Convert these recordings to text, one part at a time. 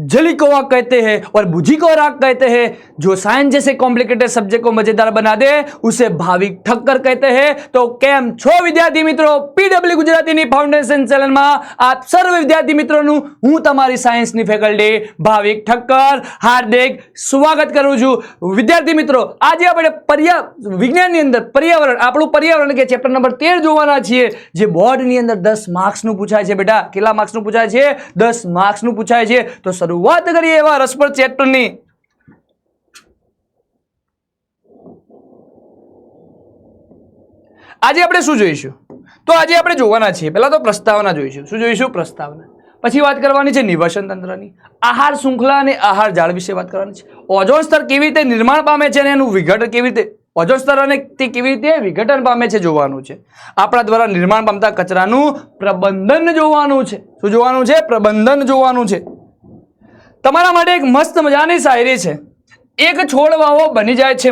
जली को आग कहते हैं और बुझी को राग कहते हैं। जो साइंस जैसे कॉम्प्लिकेटेड सब्जेक्ट को मजेदार बना दे उसे भाविक ठक्कर कहते हैं। तो केम छो विद्यार्थी मित्रों, पीडब्ल्यू गुजराती फाउंडेशन चैनल में आप सर्व विद्यार्थी मित्रों हूँ तमारी साइंस ની ફેકલ્ટી ભાવિક ઠક્કર હાર્દિક સ્વાગત કરું છું। વિદ્યાર્થી મિત્રો, આજે આપણે વિજ્ઞાનની અંદર પર્યાવરણ, આપણું પર્યાવરણ કે ચેપ્ટર નંબર 13 જોવાના છીએ, જે બોર્ડની અંદર 10 માર્ક્સનું પૂછાય છે। બેટા કેટલા માર્ક્સનું પૂછાય છે? 10 માર્ક્સનું પૂછાય છે। તો શરૂઆત કરીએ એવા રસપ્રદ ચેપ્ટરની। આજે આપણે શું જોઈશું? તો આજે આપણે જોવાના છીએ, પહેલા તો પ્રસ્તાવના જોઈશું। શું જોઈશું? પ્રસ્તાવના। પછી વાત કરવાની છે નિવાસન તંત્રની, આહાર શૃંખલા અને આહાર જાળ વિશે વાત કરવાની છે। ઓઝોન સ્તર કેવી રીતે નિર્માણ પામે છે અને એનું વિઘટન કેવી રીતે, ઓઝોન સ્તર અને તે કેવી રીતે વિઘટન પામે છે જોવાનું છે। આપણા દ્વારા નિર્માણ પામતા કચરાનું પ્રબંધન જોવાનું છે। શું જોવાનું છે? પ્રબંધન જોવાનું છે। તમારા માટે એક મસ્ત મજાની શાયરી છે। એક છોડ વાવો બની જાય છે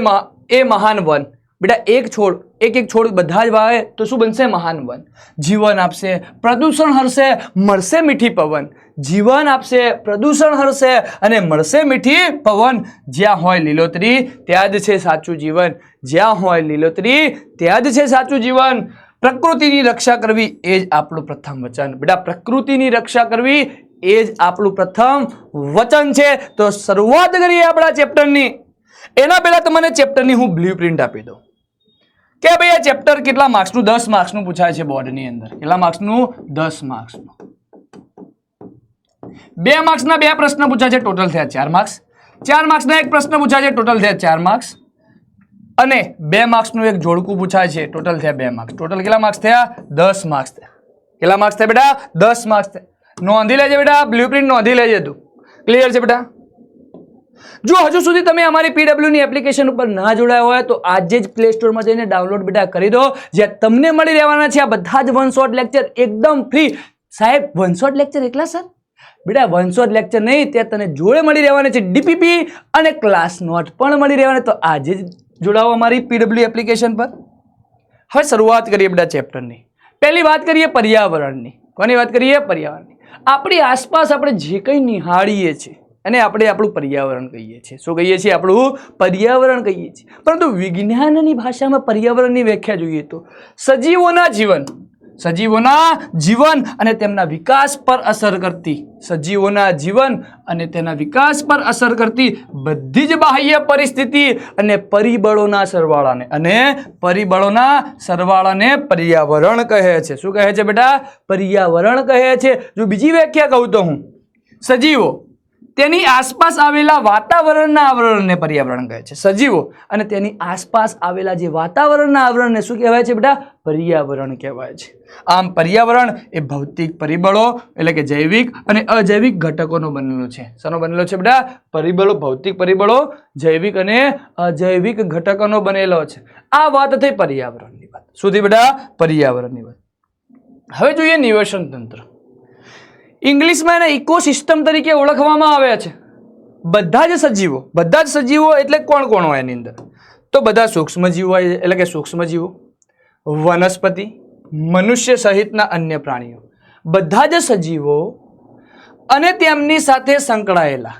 એ મહાન વન। બેટા એક છોડ, એક છોડ બધા જ વાવે તો શું બનશે? મહાન વન। જીવન આપશે, પ્રદૂષણ હરશે, મળશે મીઠી પવન। જીવન આપશે, પ્રદૂષણ હરશે અને મળશે મીઠી પવન। જ્યાં હોય લીલોતરી ત્યાં જ છે સાચું જીવન। જ્યાં હોય લીલોતરી ત્યાં જ છે સાચું જીવન। પ્રકૃતિની રક્ષા કરવી એ જ આપણું પ્રથમ વચન। બેટા પ્રકૃતિની રક્ષા કરવી એ જ આપણું પ્રથમ વચન છે। તો શરૂઆત કરીએ આપણા ચેપ્ટરની। એના પહેલા તમને ચેપ્ટરની હું બ્લુપ્રિન્ટ આપી દઉં કે ભાઈ આ ચેપ્ટર કેટલા માર્ક્સનું? 10 માર્ક્સનું પૂછાય છે બોર્ડની અંદર। કેટલા માર્ક્સનું? 10 માર્ક્સનું। 2 માર્ક્સના 2 પ્રશ્ન પૂછાય છે, ટોટલ થયા 4 માર્ક્સ। 4 માર્ક્સના એક પ્રશ્ન પૂછાય છે, ટોટલ થયા 4 માર્ક્સ। અને 2 માર્ક્સનું એક જોડકું પૂછાય છે, ટોટલ થયા 2 માર્ક્સ। ટોટલ કેટલા માર્ક્સ થયા? 10 માર્ક્સ થયા। કેટલા માર્ક્સ થયા બેટા? 10 માર્ક્સ થયા। નોંધી લેજે બેટા, બ્લુપ્રિન્ટ નોંધી લેજે તું। ક્લિયર છે બેટા? જો હજુ સુધી તમે અમારી પીડબ્લ્યુ ની એપ્લિકેશન ઉપર ના જોડાયા હોય તો આજે જ પ્લે સ્ટોર માં જઈને ડાઉનલોડ બેટા કરી દો, જ્યાં તમને મળી રહેવાના છે આ બધા જ વન શોટ લેક્ચર એકદમ ફ્રી। સાહેબ વન શોટ લેક્ચર એકલા સર? બેટા વન શોટ લેક્ચર નહીં, ત્યાં તને જોડે મળી રહેવાના છે ડીપીપી અને ક્લાસ નોટ પણ મળી રહેવાના। તો આજે જ જોડાઓ અમારી પીડબ્લ્યુ એપ્લિકેશન પર। હવે શરૂઆત કરીએ બેટા ચેપ્ટરની। પહેલી વાત કરીએ પર્યાવરણની। કોની વાત કરીએ? પર્યાવરણની। આપણી આસપાસ આપણે જે કંઈ નિહાળીએ છીએ અને આપણે આપણું પર્યાવરણ કહીએ છીએ। શું કહીએ છીએ? આપણું પર્યાવરણ કહીએ છીએ। પરંતુ વિજ્ઞાનની ભાષામાં પર્યાવરણની વ્યાખ્યા જોઈએ તો સજીવોના જીવન અને તેમના વિકાસ પર અસર કરતી, સજીવોના જીવન અને તેના વિકાસ પર અસર કરતી બધી જ બાહ્ય પરિસ્થિતિ અને પરિબળોના સરવાળાને પર્યાવરણ કહે છે। શું કહે છે બેટા? પર્યાવરણ કહે છે। જો બીજી વ્યાખ્યા કહું તો હું સજીવો તેની આસપાસ આવેલા વાતાવરણના આવરણને પર્યાવરણ કહે છે। સજીવો અને તેની આસપાસ આવેલા જે વાતાવરણના આવરણને શું કહેવાય છે બેટા? પર્યાવરણ કહેવાય છે। આમ પર્યાવરણ એ ભૌતિક પરિબળો એટલે કે જૈવિક અને અજૈવિક ઘટકોનો બનેલો છે। શાનો બનેલો છે બેટા? પરિબળો, ભૌતિક પરિબળો, જૈવિક અને અજૈવિક ઘટકોનો બનેલો છે। આ વાત થઈ પર્યાવરણની વાત। શું થઈ બેટા? પર્યાવરણની વાત। હવે જોઈએ નિવાસન તંત્ર। ઇંગ્લિશમાં એને ઇકોસિસ્ટમ તરીકે ઓળખવામાં આવે છે। બધા જ સજીવો એટલે કોણ કોણ હોય એની અંદર? તો બધા સૂક્ષ્મજીવો હોય એટલે કે સૂક્ષ્મજીવો, વનસ્પતિ, મનુષ્ય સહિતના અન્ય પ્રાણીઓ, બધા જ સજીવો અને તેમની સાથે સંકળાયેલા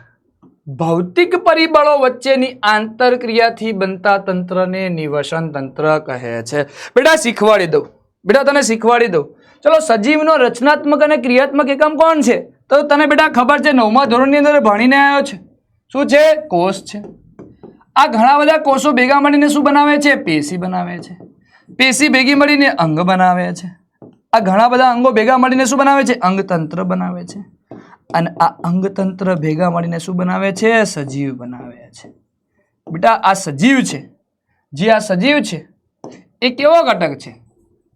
ભૌતિક પરિબળો વચ્ચેની આંતરક્રિયાથી બનતા તંત્રને નિવાસન તંત્ર કહે છે। બેટા શીખવાડી દઉં, બેટા તને શીખવાડી દઉં। ચલો, સજીવનો રચનાત્મક અને ક્રિયાત્મક એકમ કોણ છે? તો તને બેટા ખબર છે, 9મા ધોરણની અંદર ભણીને આવ્યો છે। શું છે? કોષ છે। આ ઘણા બધા કોષો ભેગા મળીને શું બનાવે છે? પેશી બનાવે છે। પેશી ભેગી મળીને અંગ બનાવે છે। આ ઘણા બધા અંગો ભેગા મળીને શું બનાવે છે? અંગતંત્ર બનાવે છે। અને આ અંગતંત્ર ભેગા મળીને શું બનાવે છે? સજીવ બનાવે છે। બેટા આ સજીવ છે, જે આ સજીવ છે એ કેવો ઘટક છે?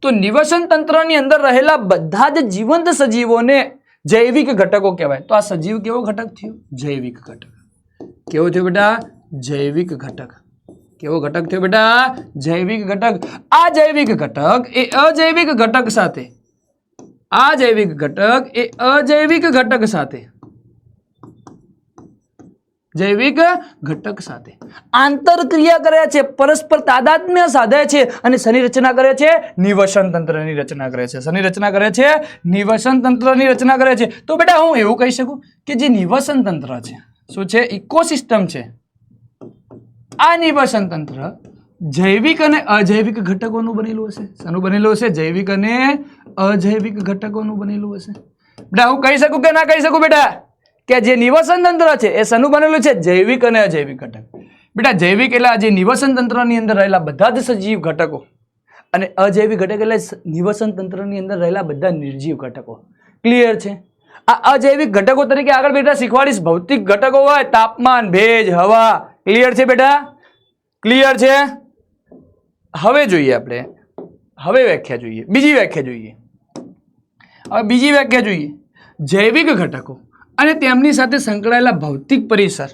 તો નિવાસન તંત્રની અંદર રહેલા બધા જ જીવંત સજીવોને જૈવિક ઘટકો કહેવાય। તો આ સજીવ કેવો ઘટક થયો? જૈવિક ઘટક। કેવો થયો બેટા? જૈવિક ઘટક। કેવો ઘટક થયો બેટા? જૈવિક ઘટક। આ જૈવિક ઘટક એ અજૈવિક ઘટક સાથે, અજૈવિક ઘટક જૈવિક ઘટક સાથે આંતરક્રિયા કરે છે, પરસ્પર તાદાત્મ્ય સાધે છે અને શેની રચના કરે છે? નિવસન તંત્રની રચના કરે છે. શેની રચના કરે છે? નિવસન તંત્રની રચના કરે છે. તો બેટા હું એવું કહી શકું કે જે નિવસન તંત્ર છે શું છે? ઇકોસિસ્ટમ છે. આ નિવસન તંત્ર જૈવિક અને અજૈવિક ઘટકોનું બનેલું હશે. શાનું બનેલું હશે? જૈવિક અને અજૈવિક ઘટકોનું બનેલું હશે. બેટા હું કહી શકું કે ના કહી શકું બેટા કે જે નિવસન તંત્ર છે એ શાનું બનેલું છે? જૈવિક અને અજૈવિક ઘટક. બેટા જૈવિક એટલે જે નિવસન તંત્રની અંદર રહેલા બધા જ સજીવ ઘટકો અને અજૈવિક ઘટક એટલે નિવસન તંત્રની અંદર રહેલા બધા નિર્જીવ ઘટકો. ક્લિયર છે? આ અજૈવિક ઘટકો તરીકે આગળ બેટા શીખવાડીશ. ભૌતિક ઘટકો હોય તાપમાન, ભેજ, હવા. ક્લિયર છે બેટા? ક્લિયર છે? હવે જોઈએ આપણે વ્યાખ્યા જોઈએ, બીજી વ્યાખ્યા જોઈએ. હવે બીજી વ્યાખ્યા જોઈએ. જૈવિક ઘટકો અને તેમની સાથે સંકળાયેલા ભૌતિક પરિસર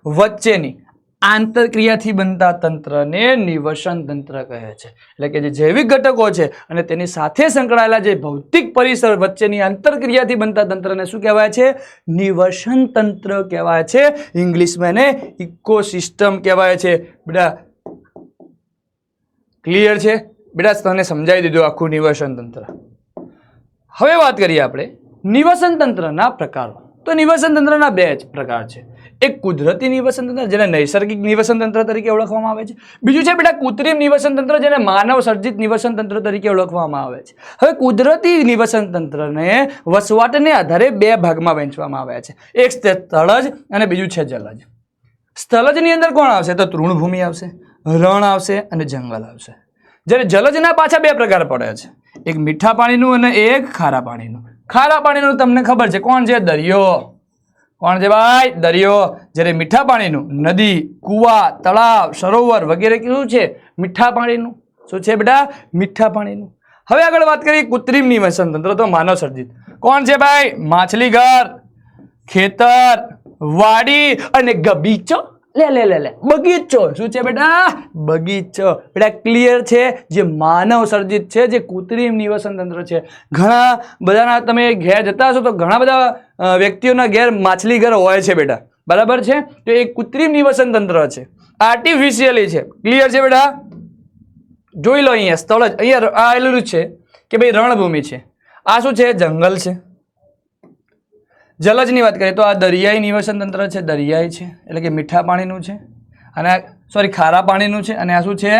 વચ્ચેની આંતરક્રિયાથી બનતા તંત્રને નિવસન તંત્ર કહે છે. એટલે કે જે જૈવિક ઘટકો છે અને તેની સાથે સંકળાયેલા જે ભૌતિક પરિસર વચ્ચેની આંતરક્રિયાથી બનતા તંત્રને શું કહેવાય છે? નિવસન તંત્ર કહેવાય છે. ઇંગ્લિશમાં એને ઇકોસિસ્ટમ કહેવાય છે. બેટા ક્લિયર છે? બેટા તને સમજાવી દીધું આખું નિવસન તંત્ર. હવે વાત કરીએ આપણે નિવસન તંત્રના પ્રકારો. તો નિવસન તંત્રના બે જ પ્રકાર છે. એક કુદરતી નિવસન તંત્ર જેને નૈસર્ગિક નિવસન તંત્ર તરીકે ઓળખવામાં આવે છે. બીજું છે બેટા કૃત્રિમ નિવસન તંત્ર જેને માનવ સર્જિત નિવસન તંત્ર તરીકે ઓળખવામાં આવે છે. હવે કુદરતી નિવસન તંત્રને વસવાટને આધારે બે ભાગમાં વહેંચવામાં આવ્યા છે. એક સ્થળજ અને બીજું છે જલજ. સ્થળજની અંદર કોણ આવશે? તો તૃણભૂમિ આવશે, રણ આવશે અને જંગલ આવશે. જ્યારે જલજના પાછા બે પ્રકાર પડે છે. એક મીઠા પાણીનું અને એક ખારા પાણીનું. ખારા પાણીનું તમને ખબર છે કોણ છે? દરિયો. કોણ છે ભાઈ? દરિયો. જ્યારે મીઠા પાણીનું નદી, કુવા, તળાવ, સરોવર વગેરે શું છે? મીઠા પાણીનું. શું છે બેટા? મીઠા પાણીનું. હવે આગળ વાત કરીએ કૃત્રિમ નિવસન તંત્ર, તો માનવ સર્જિત. કોણ છે ભાઈ? માછલી ઘર, ખેતર, વાડી અને બગીચો. બગીચો. શું છે બેટા? બગીચો. બેટા ક્લિયર છે? જે માનવ સર્જિત છે, જે કૃત્રિમ નિવસન તંત્ર છે. ઘણા બધાના તમે ઘેર જતા હશો તો ઘણા બધા વ્યક્તિઓના ઘેર માછલી ઘર હોય છે બેટા. બરાબર છે? તો એ કૃત્રિમ નિવસન તંત્ર છે, આર્ટિફિશિયલી છે. ક્લિયર છે બેટા? જોઈ લો અહીંયા સ્થળ જ અહીંયા આવેલું છે કે ભાઈ રણભૂમિ છે. આ શું છે? જંગલ છે. જલજની વાત કરીએ તો આ દરિયાઈ નિવસન તંત્ર છે. દરિયાઈ છે એટલે કે મીઠા પાણીનું છે અને ખારા પાણીનું છે. અને આ શું છે?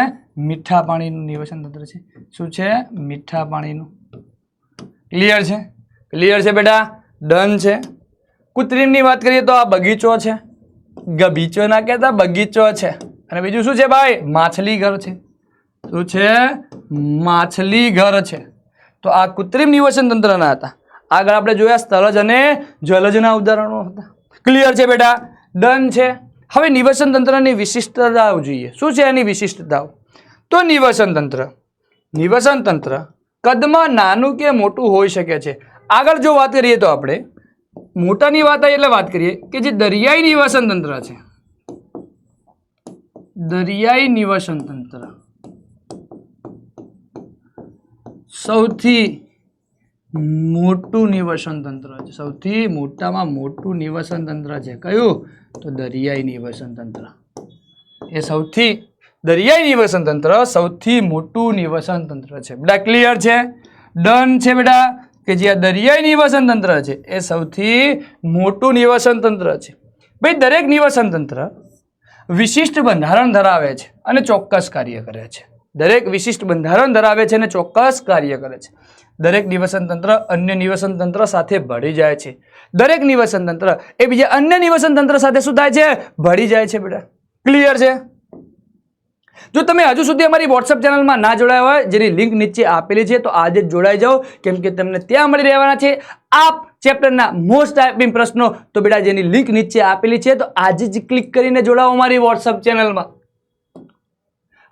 મીઠા પાણીનું નિવસન તંત્ર છે. શું છે? મીઠા પાણીનું. ક્લિયર છે? ક્લિયર છે બેટા? ડન છે. કૃત્રિમની વાત કરીએ તો આ બગીચો છે. બગીચો ના કહેતા, બગીચો છે. અને બીજું શું છે ભાઈ? માછલી ઘર છે. શું છે? માછલી ઘર છે. તો આ કૃત્રિમ નિવસન તંત્રના હતા. આગળ આપણે જોયા સ્થળજ અને જલજના ઉદાહરણો હતા. ક્લિયર છે બેટા? ડન છે. હવે નિવસન તંત્રની વિશિષ્ટતાઓ જોઈએ. શું છે એની વિશિષ્ટતાઓ? તો નિવસન તંત્ર કદમાં નાનું કે મોટું હોઈ શકે છે. આગળ જો વાત કરીએ તો આપણે મોટાની વાત આવી એટલે વાત કરીએ કે જે દરિયાઈ નિવસન તંત્ર છે, દરિયાઈ નિવસન તંત્ર સૌથી મોટું નિવસન તંત્ર છે. સૌથી મોટામાં મોટું નિવસન તંત્ર છે. કયું? તો દરિયાઈ નિવસન તંત્ર. એ દરિયાઈ નિવસન તંત્ર સૌથી મોટું નિવસન તંત્ર છે. બેટા ક્લિયર છે? ડન છે બેટા કે જે આ દરિયાઈ નિવસન તંત્ર છે એ સૌથી મોટું નિવસન તંત્ર છે. ભાઈ દરેક નિવસન તંત્ર વિશિષ્ટ બંધારણ ધરાવે છે અને ચોક્કસ કાર્ય કરે છે. દરેક વિશિષ્ટ બંધારણ ધરાવે છે અને ચોક્કસ કાર્ય કરે છે. દરેક નિવસન તંત્ર અન્ય નિવસન તંત્ર સાથે ભળી જાય છે. દરેક નિવસન તંત્ર એ બીજા અન્ય નિવસન તંત્ર સાથે શું થાય છે? ભળી જાય છે બેટા. ક્લિયર છે? જો તમે હજુ સુધી અમારી વોટ્સઅપ ચેનલમાં ના જોડાયા હોય, જેની લિંક નીચે આપેલી છે, તો આજે જ જોડાઈ જાઓ, કેમ કે તમને ત્યાં મળી રહેવાના છે આ ચેપ્ટરના મોસ્ટ ટાઈપિંગ પ્રશ્નો. તો બેટા જેની લિંક નીચે આપેલી છે તો આજે જ ક્લિક કરીને જોડાઓ અમારી વોટ્સઅપ ચેનલમાં.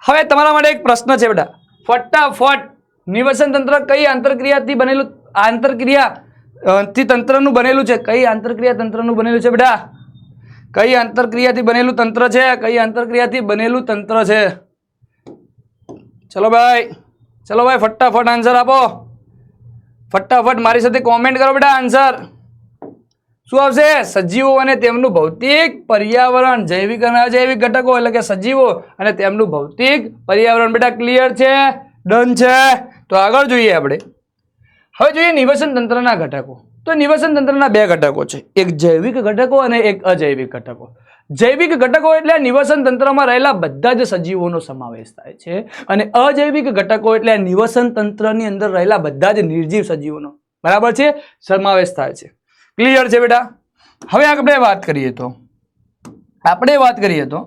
હવે તમારા માટે એક પ્રશ્ન છે બેટા, ફટાફટ નિવસન તંત્ર કઈ આંતરક્રિયાથી બનેલું તંત્રનું બનેલું છે? કઈ આંતરક્રિયા તંત્રનું બનેલું છે બેટા? કઈ આંતરક્રિયાથી બનેલું તંત્ર છે? કઈ આંતરક્રિયાથી બનેલું તંત્ર છે? ચલો ભાઈ ફટાફટ આન્સર આપો. ફટાફટ મારી સાથે કોમેન્ટ કરો બેટા આન્સર. શું આવશે? સજીવો અને તેમનું ભૌતિક પર્યાવરણ, જૈવિક અને અજૈવિક ઘટકો એટલે કે સજીવો અને તેમનું ભૌતિક પર્યાવરણ. બેટા ક્લિયર છે? ડન છે? તો આગળ જોઈએ આપણે. હવે જોઈએ નિવસન તંત્રના ઘટકો. તો નિવસન તંત્રના બે ઘટકો છે, એક જૈવિક ઘટકો અને એક અજૈવિક ઘટકો. જૈવિક ઘટકો એટલે નિવસન તંત્રમાં રહેલા બધા જ સજીવોનો સમાવેશ થાય છે અને અજૈવિક ઘટકો એટલે નિવસન તંત્રની અંદર રહેલા બધા જ નિર્જીવ સજીવોનો બરાબર છે સમાવેશ થાય છે. ક્લિયર છે બેટા? હવે આપણે વાત કરીએ તો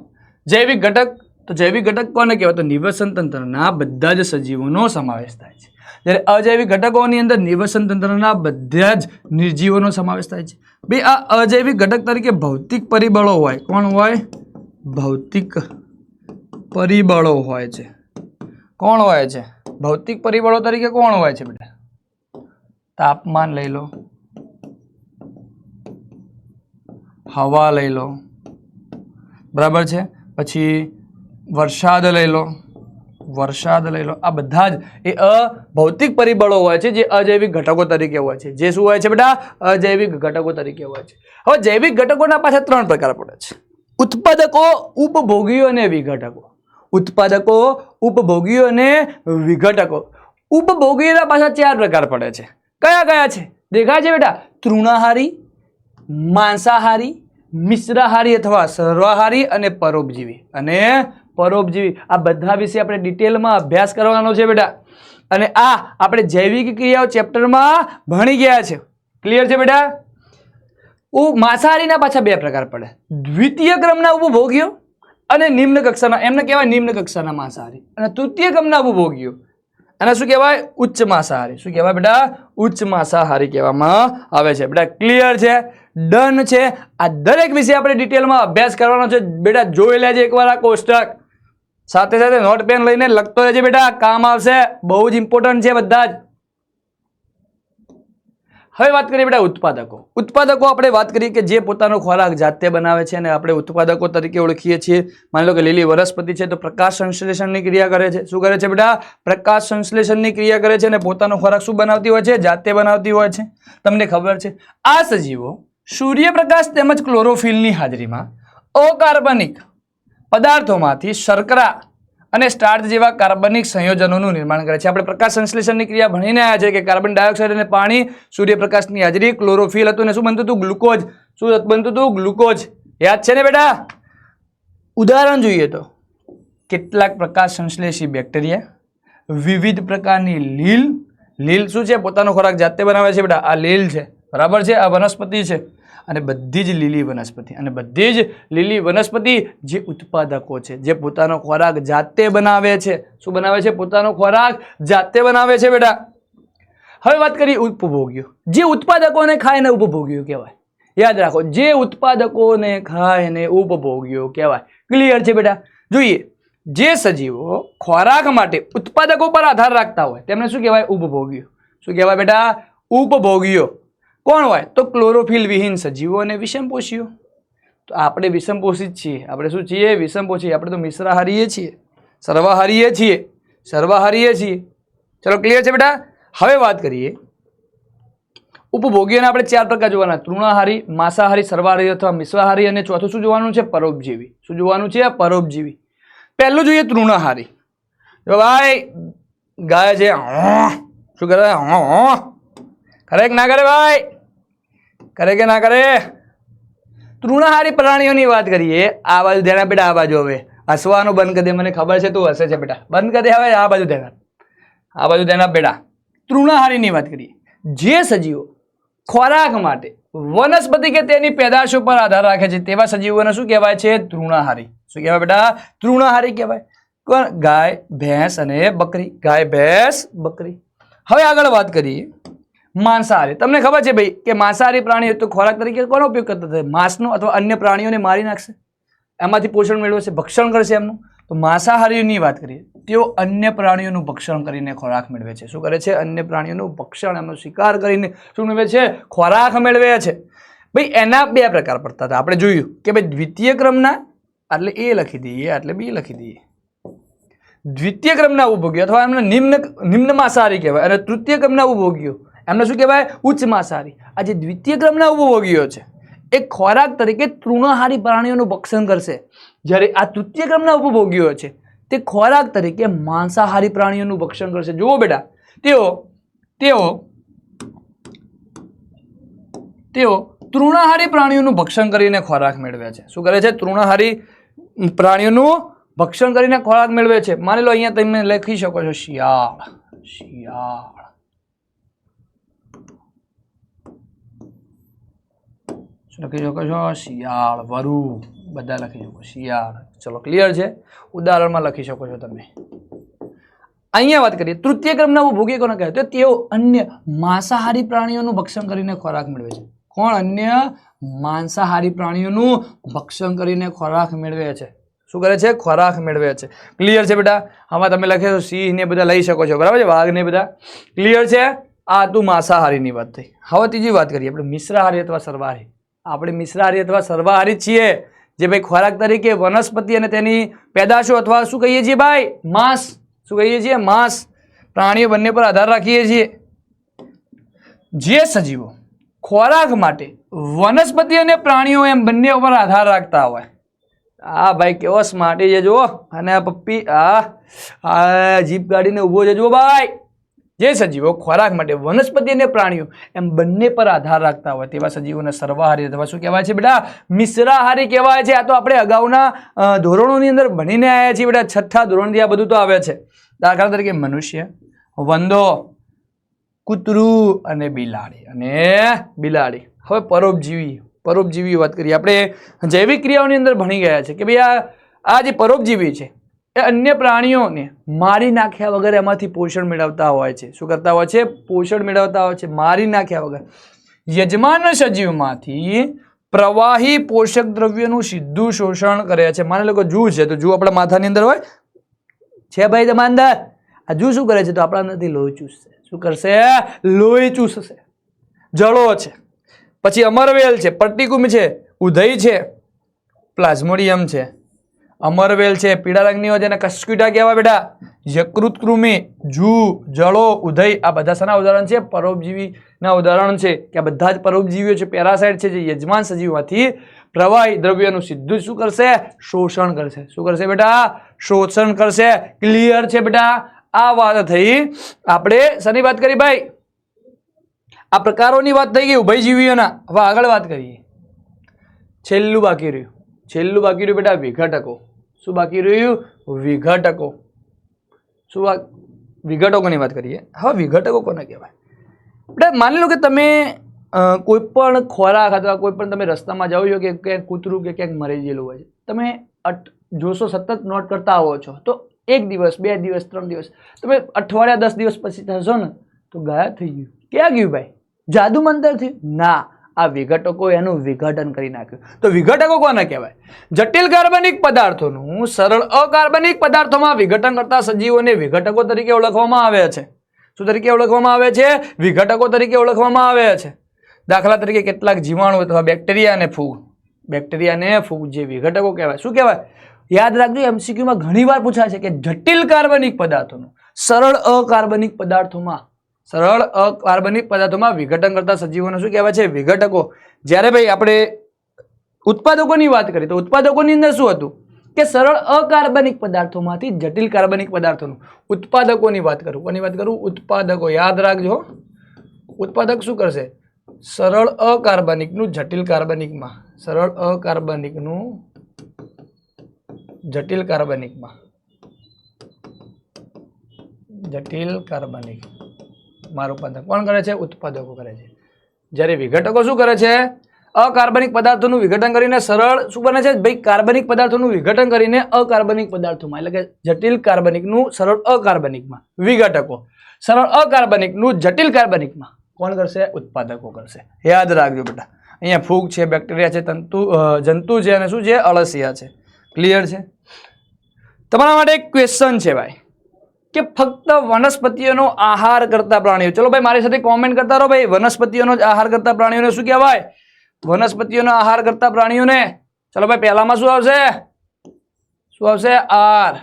જૈવિક ઘટક. તો જૈવિક ઘટક કોને કહેવાય? તો નિવસન તંત્રના બધા જ સજીવોનો સમાવેશ થાય છે. જ્યારે અજૈવિક ઘટકોની અંદર નિવસન તંત્રના બધા જ નિર્જીવોનો સમાવેશ થાય છે. ભાઈ આ અજૈવિક ઘટક તરીકે ભૌતિક પરિબળો હોય. કોણ હોય? ભૌતિક પરિબળો હોય છે. કોણ હોય છે? ભૌતિક પરિબળો તરીકે કોણ હોય છે બેટા? તાપમાન લઈ લો, હવા લઈ લો, બરાબર છે, પછી વરસાદ લઈ લો, આ બધા જ એ અભૌતિક પરિબળો હોય છે જે અજૈવિક ઘટકો તરીકે હોય છે. જે શું હોય છે બેટા? અજૈવિક ઘટકો તરીકે હોય છે. હવે જૈવિક ઘટકોના પાછા ત્રણ પ્રકાર પડે છે: ઉત્પાદકો, ઉપભોગીઓ અને વિઘટકો. ઉત્પાદકો, ઉપભોગીઓ અને વિઘટકો. ઉપભોગીઓના પાછા ચાર પ્રકાર પડે છે. કયા કયા છે? દેખાય છે બેટા? તૃણાહારી, માંસાહારી, મિશ્રાહારી અથવા સર્વાહારી અને પરોપજીવી. આ બધા વિશે આપણે ડિટેલમાં અભ્યાસ કરવાનો છે બેટા. અને આ આપણે જૈવિક ક્રિયાઓ ચેપ્ટરમાં ભણી ગયા છે. ક્લિયર છે બેટા? માંસાહારીના પાછા બે પ્રકાર પડે: દ્વિતીય ક્રમના ઉપભોગીઓ અને નિમ્ન કક્ષાના, એમને કહેવાય નિમ્ન કક્ષાના માંસાહારી. અને તૃતીય ક્રમના ઉપભોગીઓ, અને શું કહેવાય? ઉચ્ચ માંસાહારી. શું કહેવાય બેટા? ઉચ્ચ માંસાહારી કહેવામાં આવે છે. બેટા ક્લિયર છે? ડન છે? આ દરેક વિશે આપણે ડિટેલમાં અભ્યાસ કરવાનો છે બેટા. જોઈ લેજે એકવાર આ કોષ્ટક, સાથે સાથે નોટ પેન લઈને લખતો રહેજે બેટા, કામ આવશે. બહુ જ ઇમ્પોર્ટન્ટ છે બધા જ. હવે વાત કરીએ બેટા ઉત્પાદકો. આપણે વાત કરીએ કે જે પોતાનો ખોરાક જાતે બનાવે છે અને આપણે ઉત્પાદકો તરીકે ઓળખીએ છીએ. માની લો કે લીલી વનસ્પતિ છે તો પ્રકાશ સંશ્લેષણની ક્રિયા કરે છે. શું કરે છે બેટા? પ્રકાશ સંશ્લેષણની ક્રિયા કરે છે અને પોતાનો ખોરાક શું બનાવતી હોય છે? જાતે બનાવતી હોય છે. તમને ખબર છે આ સજીવો સૂર્યપ્રકાશ તેમજ ક્લોરોફિલની હાજરીમાં અકાર્બનિક પદાર્થોમાંથી શર્કરા અને સ્ટાર્ચ જેવા કાર્બનિક સંયોજનોનું નિર્માણ કરે છે. આપણે પ્રકાશ સંશ્લેષણની ક્રિયા ભણીને આવ્યા છે કે કાર્બન ડાયોક્સાઇડ અને પાણી, સૂર્યપ્રકાશની હાજરી, ક્લોરોફિલ હતું ને શું બનતું હતું? ગ્લુકોઝ. શું બનતું હતું? ગ્લુકોઝ. યાદ છે ને બેટા? ઉદાહરણ જોઈએ તો કેટલાક પ્રકાશ સંશ્લેષી બેક્ટેરિયા, વિવિધ પ્રકારની લીલ શું છે? પોતાનો ખોરાક જાતે બનાવે છે બેટા. આ લીલ છે, બરાબર છે? આ વનસ્પતિ છે અને બધી જ લીલી વનસ્પતિ જે ઉત્પાદકો છે, જે પોતાનો ખોરાક જાતે બનાવે છે. શું બનાવે છે? પોતાનો ખોરાક જાતે બનાવે છે બેટા. હવે વાત કરીએ ઉપભોગીઓ. જે ઉત્પાદકોને ખાય ને ઉપભોગીઓ કહેવાય. યાદ રાખો, જે ઉત્પાદકોને ખાય ને ઉપભોગીઓ કહેવાય. ક્લિયર છે બેટા? જોઈએ, જે સજીવો ખોરાક માટે ઉત્પાદકો પર આધાર રાખતા હોય તેમને શું કહેવાય? ઉપભોગીઓ. શું કહેવાય બેટા? ઉપભોગીઓ. કોણ હોય? તો ક્લોરોફિલ વિહીન સજીવો અને વિષમપોષીઓ. તો આપણે વિષમપોષી જ છીએ. આપણે શું છીએ? વિષમપોષી. આપણે તો મિશ્રાહારીએ છીએ, સર્વાહારીએ છીએ. ચલો ક્લિયર છે બેટા? હવે વાત કરીએ ઉપભોગીઓના. આપણે ચાર પ્રકાર જોવાના: તૃણાહારી, માંસાહારી, સર્વાહારી અથવા મિશ્રાહારી. અને ચોથું શું જોવાનું છે? પરોપજીવી. શું જોવાનું છે? પરોપજીવી. પહેલું જોઈએ તૃણાહારી. જો ભાઈ ગાય છે, શું કરે? કરે કે ના કરે ભાઈ? કરે કે ના કરે? તૃણાહારી પ્રાણીઓની વાત કરીએ. આ બાજુ ધ્યાન બેટા, આ બાજુ. હવે હસવાનું બંધ કરી દે, મને ખબર છે તું હસે છે બેટા. બંધ કરી દે હવે. આ બાજુ ધ્યાન બેટા. તૃણાહારીની વાત કરીએ. જે સજીવો ખોરાક માટે વનસ્પતિ કે તેની પેદાશો પર આધાર રાખે છે તેવા સજીવોને શું કહેવાય છે? તૃણાહારી. શું કહેવાય બેટા? તૃણાહારી કહેવાય. કોણ? ગાય, ભેંસ અને બકરી. હવે આગળ વાત કરીએ માંસાહારી. તમને ખબર છે ભાઈ કે માંસાહારી પ્રાણીઓ તો ખોરાક તરીકે કોનો ઉપયોગ કરતા હતા? માંસનો અથવા અન્ય પ્રાણીઓને મારી નાખશે, એમાંથી પોષણ મેળવશે, ભક્ષણ કરશે એમનું. તો માંસાહારીની વાત કરીએ, તેઓ અન્ય પ્રાણીઓનું ભક્ષણ કરીને ખોરાક મેળવે છે. શું કરે છે? અન્ય પ્રાણીઓનું ભક્ષણ, એમનો શિકાર કરીને શું મેળવે છે? ખોરાક મેળવે છે. ભાઈ એના બે પ્રકાર પડતા હતા. આપણે જોયું કે ભાઈ દ્વિતીય ક્રમના એટલે એ લખી દઈએ, એટલે બી લખી દઈએ. દ્વિતીય ક્રમના ઉપભોગીઓ અથવા એમને નિમ્ન માંસાહારી કહેવાય. અને તૃતીય ક્રમના ઉપભોગીઓ એમને શું કહેવાય? ઉચ્ચ માંસાહારી. આ જે દ્વિતીય ક્રમના ઉપભોગીઓ છે એ ખોરાક તરીકે તૃણાહારી પ્રાણીઓનું ભક્ષણ કરશે, જ્યારે આ તૃતીય ક્રમના ઉપભોગીઓ છે તે ખોરાક તરીકે માંસાહારી પ્રાણીઓનું ભક્ષણ કરશે. જુઓ બેટા, તેઓ તૃણાહારી પ્રાણીઓનું ભક્ષણ કરીને ખોરાક મેળવે છે. શું કરે છે? તૃણાહારી પ્રાણીઓનું ભક્ષણ કરીને ખોરાક મેળવે છે. માની લો અહીંયા તમે લખી શકો છો શિયાળ. લખી શકો છો શિયાળ, વરુ, બધા લખી શકો શિયાળ. ચલો ક્લિયર છે? ઉદાહરણમાં લખી શકો છો તમે. અહીંયા વાત કરીએ તૃતીય ક્રમના ઉપભોગી કોને કહેવાય? તો તેઓ અન્ય માંસાહારી પ્રાણીઓનું ભક્ષણ કરીને ખોરાક મેળવે છે. કોણ? અન્ય માંસાહારી પ્રાણીઓનું ભક્ષણ કરીને ખોરાક મેળવે છે. શું કરે છે? ખોરાક મેળવે છે. ક્લિયર છે બેટા? આમાં તમે લખે તો સિંહ ને બધા લઈ શકો છો, બરાબર છે? વાઘ ને બધા. ક્લિયર છે? આ તું માંસાહારીની વાત થઈ. હવે ત્રીજી વાત કરીએ આપણે મિશ્રાહારી અથવા સર્વાહારી. આપણે મિશ્રાહારી અથવા સર્વાહારી છીએ, જે ભાઈ ખોરાક તરીકે વનસ્પતિ અને તેની પેદાશો અથવા શું કહીએ છીએ ભાઈ? માંસ. શું કહીએ છીએ? માંસ. પ્રાણીઓ બંને પર આધાર રાખીએ છીએ. જે સજીવો ખોરાક માટે વનસ્પતિ અને પ્રાણીઓ એમ બંને ઉપર આધાર રાખતા હોય. આ ભાઈ કેવો સ્માર્ટી છે જુઓ. અને આ પપ્પી આ જીપ ગાડીને ઉભો છે જુઓ ભાઈ. જે સજીવો ખોરાક માટે વનસ્પતિ અને પ્રાણીઓ એમ બંને પર આધાર રાખતા હોય તેવા સજીવોને સર્વાહારી અથવા શું કહેવાય છે બેટા? મિશ્રાહારી કહેવાય છે. આ તો આપણે અગાઉના ધોરણોની અંદર ભણીને આવ્યા છીએ બેટા. 6થા ધોરણથી આ બધું તો આવે છે. દાખલા તરીકે મનુષ્ય, વંદો, કૂતરું અને બિલાડી. હવે પરોપજીવી વાત કરીએ. આપણે જૈવિક ક્રિયાઓની અંદર ભણી ગયા છે કે ભાઈ આ જે પરોપજીવી છે એ અન્ય પ્રાણીઓને મારી નાખ્યા વગર એમાંથી પોષણ મેળવતા હોય છે. શું કરતા હોય છે? પોષણ મેળવતા હોય છે મારી નાખ્યા વગર. યજમાન સજીવમાંથી પ્રવાહી પોષક દ્રવ્યોનું સીધું શોષણ કરે છે. માની લો કે જૂ છે, તો જૂ આપણા માથાની અંદર હોય છે ભાઈ, તમારી અંદર. આ જૂ શું કરે છે? તો આપણા અંદરથી લોહી ચૂસશે. શું કરશે? લોહી ચૂસશે. જળો છે, પછી અમરવેલ છે, પર્ટિકુમ છે, ઉધઈ છે, પ્લાઝ્મોડિયમ છે. અમરવેલ છે પીળા રંગની હોય, જેને કસ્ક્યુટા કહેવાય બેટા. યકૃત કૃમિ, જૂ, જળો, ઉધઈ, આ બધા શાના ઉદાહરણ છે? પરોપજીવીના ઉદાહરણ છે. કે આ બધા જ પરોપજીવીઓ છે, પેરાસાઇટ છે, જે યજમાન સજીવમાંથી પ્રવાહી દ્રવ્યનું સીધું શું કરશે? શોષણ કરશે. શું કરશે બેટા? શોષણ કરશે. ક્લિયર છે બેટા? આ વાત થઈ. આપણે શેની વાત કરી ભાઈ? આ પ્રકારોની વાત થઈ ગઈ ઉભયજીવીઓના. હવે આગળ વાત કરીએ. છેલ્લું બાકી રહ્યું બેટા વિઘટકો. શું બાકી રહ્યું? વિઘટકો. વિઘટકોની વાત કરીએ. હવે વિઘટકો કોને કહેવાય? બેટા માની લો કે તમે કોઈ પણ ખોરાક અથવા કોઈ પણ તમે રસ્તામાં જાઓ છો કે ક્યાંક કૂતરું કે ક્યાંક મરી ગયેલું હોય છે, તમે જોશો, સતત નોટ કરતા આવો છો, તો 1 દિવસ 2 દિવસ 3 દિવસ, તમે અઠવાડિયા 10 દિવસ પછી થશો ને તો ગાયબ થઈ ગયું. ક્યાં ગયું ભાઈ? જાદુ મંતર થયું? ના, આ વિઘટકો એનું વિઘટન કરી નાખ્યું. તો વિઘટકો કોને કહેવાય? જટિલ કાર્બનિક પદાર્થોનું સરળ અકાર્બનિક પદાર્થોમાં વિઘટન કરતા સજીવોને વિઘટકો તરીકે ઓળખવામાં આવે છે. શું તરીકે ઓળખવામાં આવે છે? વિઘટકો તરીકે ઓળખવામાં આવે છે. દાખલા તરીકે કેટલાક જીવાણુ અથવા બેક્ટેરિયા અને ફૂગ જે વિઘટકો કહેવાય. શું કહેવાય? યાદ રાખજો, એમસીક્યુમાં ઘણીવાર પૂછાય છે કે જટિલ કાર્બનિક પદાર્થોનું સરળ અકાર્બનિક પદાર્થોમાં વિઘટન કરતા સજીવોને શું કહેવાય છે? વિઘટકો. જ્યારે ભાઈ આપણે ઉત્પાદકોની વાત કરીએ તો ઉત્પાદકોની અંદર શું હતું કે સરળ અકાર્બનિક પદાર્થોમાંથી જટિલ કાર્બનિક પદાર્થોનું ઉત્પાદકોની વાત કરું. કોની વાત કરું? ઉત્પાદકો. યાદ રાખજો, ઉત્પાદક શું કરશે? સરળ અકાર્બનિકનું જટિલ કાર્બનિકમાં, જટિલ કાર્બનિક મારું ઉત્પાદક કોણ કરે છે? ઉત્પાદકો કરે છે. જ્યારે વિઘટકો શું કરે છે? અકાર્બનિક પદાર્થોનું વિઘટન કરીને સરળ શું બને છે ભાઈ? કાર્બનિક પદાર્થોનું વિઘટન કરીને અકાર્બનિક પદાર્થોમાં, એટલે કે જટિલ કાર્બનિકનું સરળ અકાર્બનિકમાં વિઘટકો, સરળ અકાર્બનિકનું જટિલ કાર્બનિકમાં કોણ કરશે? ઉત્પાદકો કરશે. યાદ રાખજો બેટા. અહીંયા ફૂગ છે, બેક્ટેરિયા છે, જંતુ છે અને શું છે? અળસિયા છે. ક્લિયર છે? તમારા માટે એક ક્વેશ્ચન છે ભાઈ કે ફક્ત વનસ્પતિઓનો આહાર કરતા પ્રાણીઓ. ચલો ભાઈ મારી સાથે કોમેન્ટ કરતા રહો ભાઈ. વનસ્પતિઓનો આહાર કરતા પ્રાણીઓને શું કહેવાય? વનસ્પતિઓનો આહાર કરતા પ્રાણીઓને. ચલો ભાઈ પહેલામાં શું આવશે? આર.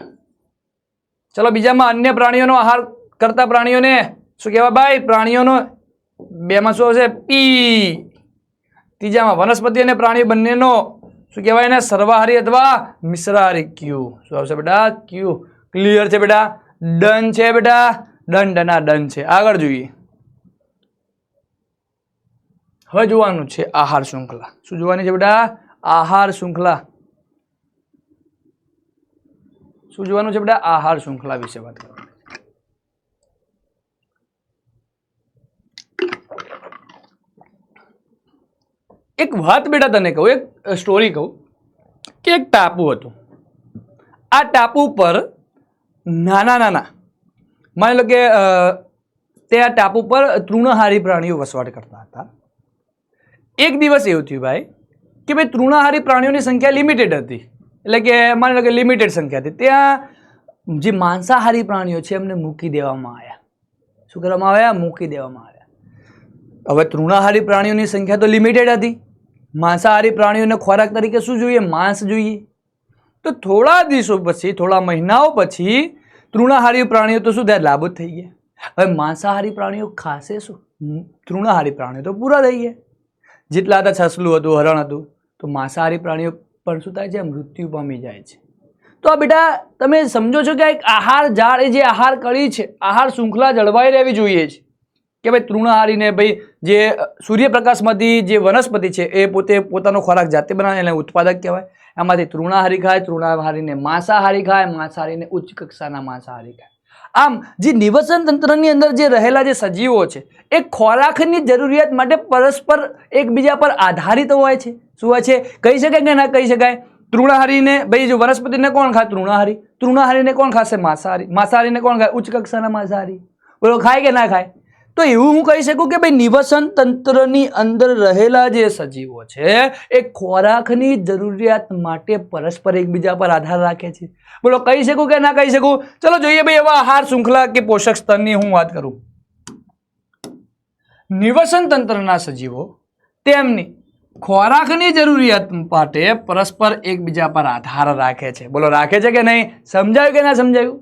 ચલો બીજામાં અન્ય પ્રાણીઓનો આહાર કરતા પ્રાણીઓને શું કહેવાય ભાઈ? પ્રાણીઓનો બેમાં શું આવશે પી. ત્રીજામાં વનસ્પતિ અને પ્રાણી બંનેનો શું કહેવાય ને સર્વાહારી અથવા મિશ્રાહારી ક્યુ. શું આવશે બેટા ક્યુ. ક્લિયર છે બેટા. ડન છે બેટા. ડન ડના ડન છે. આગળ જોઈએ. હવે જોવાનું છે આહાર શૃંખલા. શું જોવાની છે બેટા? આહાર શૃંખલા. શું જોવાનું છે બેટા? આહાર શૃંખલા વિશે વાત કરવાની. એક વાત બેટા તને કહું, એક સ્ટોરી કહું કે એક ટાપુ હતું. આ ટાપુ પર નાના નાના માની લો કે તે આ ટાપુ પર તૃણહારી પ્રાણીઓ વસવાટ કરતા હતા. એક દિવસ એવું થયું ભાઈ કે ભાઈ તૃણહારી પ્રાણીઓની સંખ્યા લિમિટેડ હતી. એટલે કે માની લો કે લિમિટેડ સંખ્યા હતી. ત્યાં જે માંસાહારી પ્રાણીઓ છે એમને મૂકી દેવામાં આવ્યા. શું કરવામાં આવ્યા? મૂકી દેવામાં આવ્યા. હવે તૃણાહારી પ્રાણીઓની સંખ્યા તો લિમિટેડ હતી. માંસાહારી પ્રાણીઓને ખોરાક તરીકે શું જોઈએ? માંસ જોઈએ. તો થોડા દિવસો પછી, થોડા મહિનાઓ પછી તૃણાહારી પ્રાણીઓ તો શું થયા? લાભ થઈ ગયા. હવે માંસાહારી પ્રાણીઓ ખાશે શું? તૃણાહારી પ્રાણીઓ તો પૂરા થઈ ગયા. જેટલા હતા, છસલું હતું, હરણ હતું, તો માંસાહારી પ્રાણીઓ પણ શું થાય છે? મૃત્યુ પામી જાય છે. તો આ બેટા તમે સમજો છો કે એક આહાર ઝાડ, એ જે આહાર કળી છે, આહાર શૃંખલા જળવાઈ રહેવી જોઈએ છે કે ભાઈ તૃણાહારીને ભાઈ જે સૂર્યપ્રકાશમાંથી જે વનસ્પતિ છે એ પોતે પોતાનો ખોરાક જાતે બનાવે, એને ઉત્પાદક કહેવાય. એમાંથી તૃણાહારી ખાય, તૃણાહારીને માંસાહારી ખાય, માંસાહારીને ઉચ્ચ કક્ષાના માંસાહારી ખાય. આમ જે નિવસન તંત્રની અંદર જે રહેલા જે સજીવો છે એ ખોરાકની જરૂરિયાત માટે પરસ્પર એકબીજા પર આધારિત હોય છે. શું હોય છે? કહી શકાય કે ના કહી શકાય? તૃણાહારીને ભાઈ જો વનસ્પતિને કોણ ખાય? તૃણાહારી. તૃણાહારીને કોણ ખાશે? માંસાહારી. માંસાહારીને કોણ ખાય? ઉચ્ચ કક્ષાના માંસાહારી. બોલો ખાય કે ના ખાય? તો એવું હું કહી શકું કે ભાઈ નિવસન તંત્રની અંદર રહેલા જે સજીવો છે એ ખોરાકની જરૂરિયાત માટે પરસ્પર એકબીજા પર આધાર રાખે છે. બોલો કહી શકું કે ના કહી શકું? ચલો જોઈએ ભાઈ એવા આહાર શૃંખલા કે પોષક સ્તરની હું વાત કરું. નિવસન તંત્રના સજીવો તેમની ખોરાકની જરૂરિયાત માટે પરસ્પર એકબીજા પર આધાર રાખે છે. બોલો રાખે છે કે નહીં? સમજાયું કે ના સમજાયું?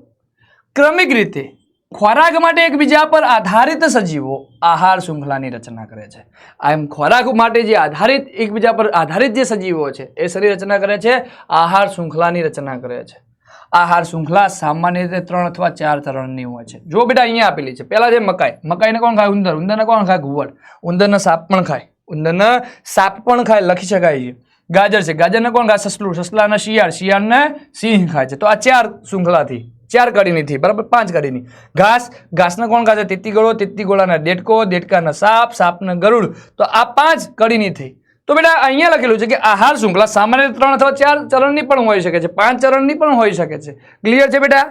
ક્રમિક રીતે ખોરાક માટે એકબીજા પર આધારિત સજીવો આહાર શૃંખલાની રચના કરે છે. આમ ખોરાક માટે જે આધારિત એકબીજા પર આધારિત જે સજીવો છે એ શેની રચના કરે છે? આહાર શૃંખલાની રચના કરે છે. આહાર શૃંખલા સામાન્ય રીતે 3 અથવા 4 ચરણની હોય છે. જો બેટા અહીંયા આપેલી છે. પહેલા છે મકાઈ. મકાઈને કોણ ખાય? ઉંદર. ઉંદરને કોણ ખાય? ઘુવડ. ઉંદરને સાપ પણ ખાય. ઉંદરને સાપ પણ ખાય, લખી શકાય છે. ગાજર છે. ગાજરને કોણ ખાય? સસલું. સસલાને શિયાળ. શિયાળને સિંહ ખાય છે. તો આ 4 શૃંખલાથી, 4 કડીની થઈ, બરાબર? 5 કડીની. ઘાસ. ઘાસને કોણ ખાશે? તીતીગોળો. તીતીગોળાને દેડકો. દેડકાને સાપ. સાપને ગરુડ. તો આ 5 કડીની થઈ. તો બેટા અહીંયા લખેલું છે કે આહાર શૃંખલા સામાન્ય 3 અથવા 4 ચરણની પણ હોઈ શકે છે, 5 ચરણની પણ હોઈ શકે છે. ક્લિયર છે બેટા?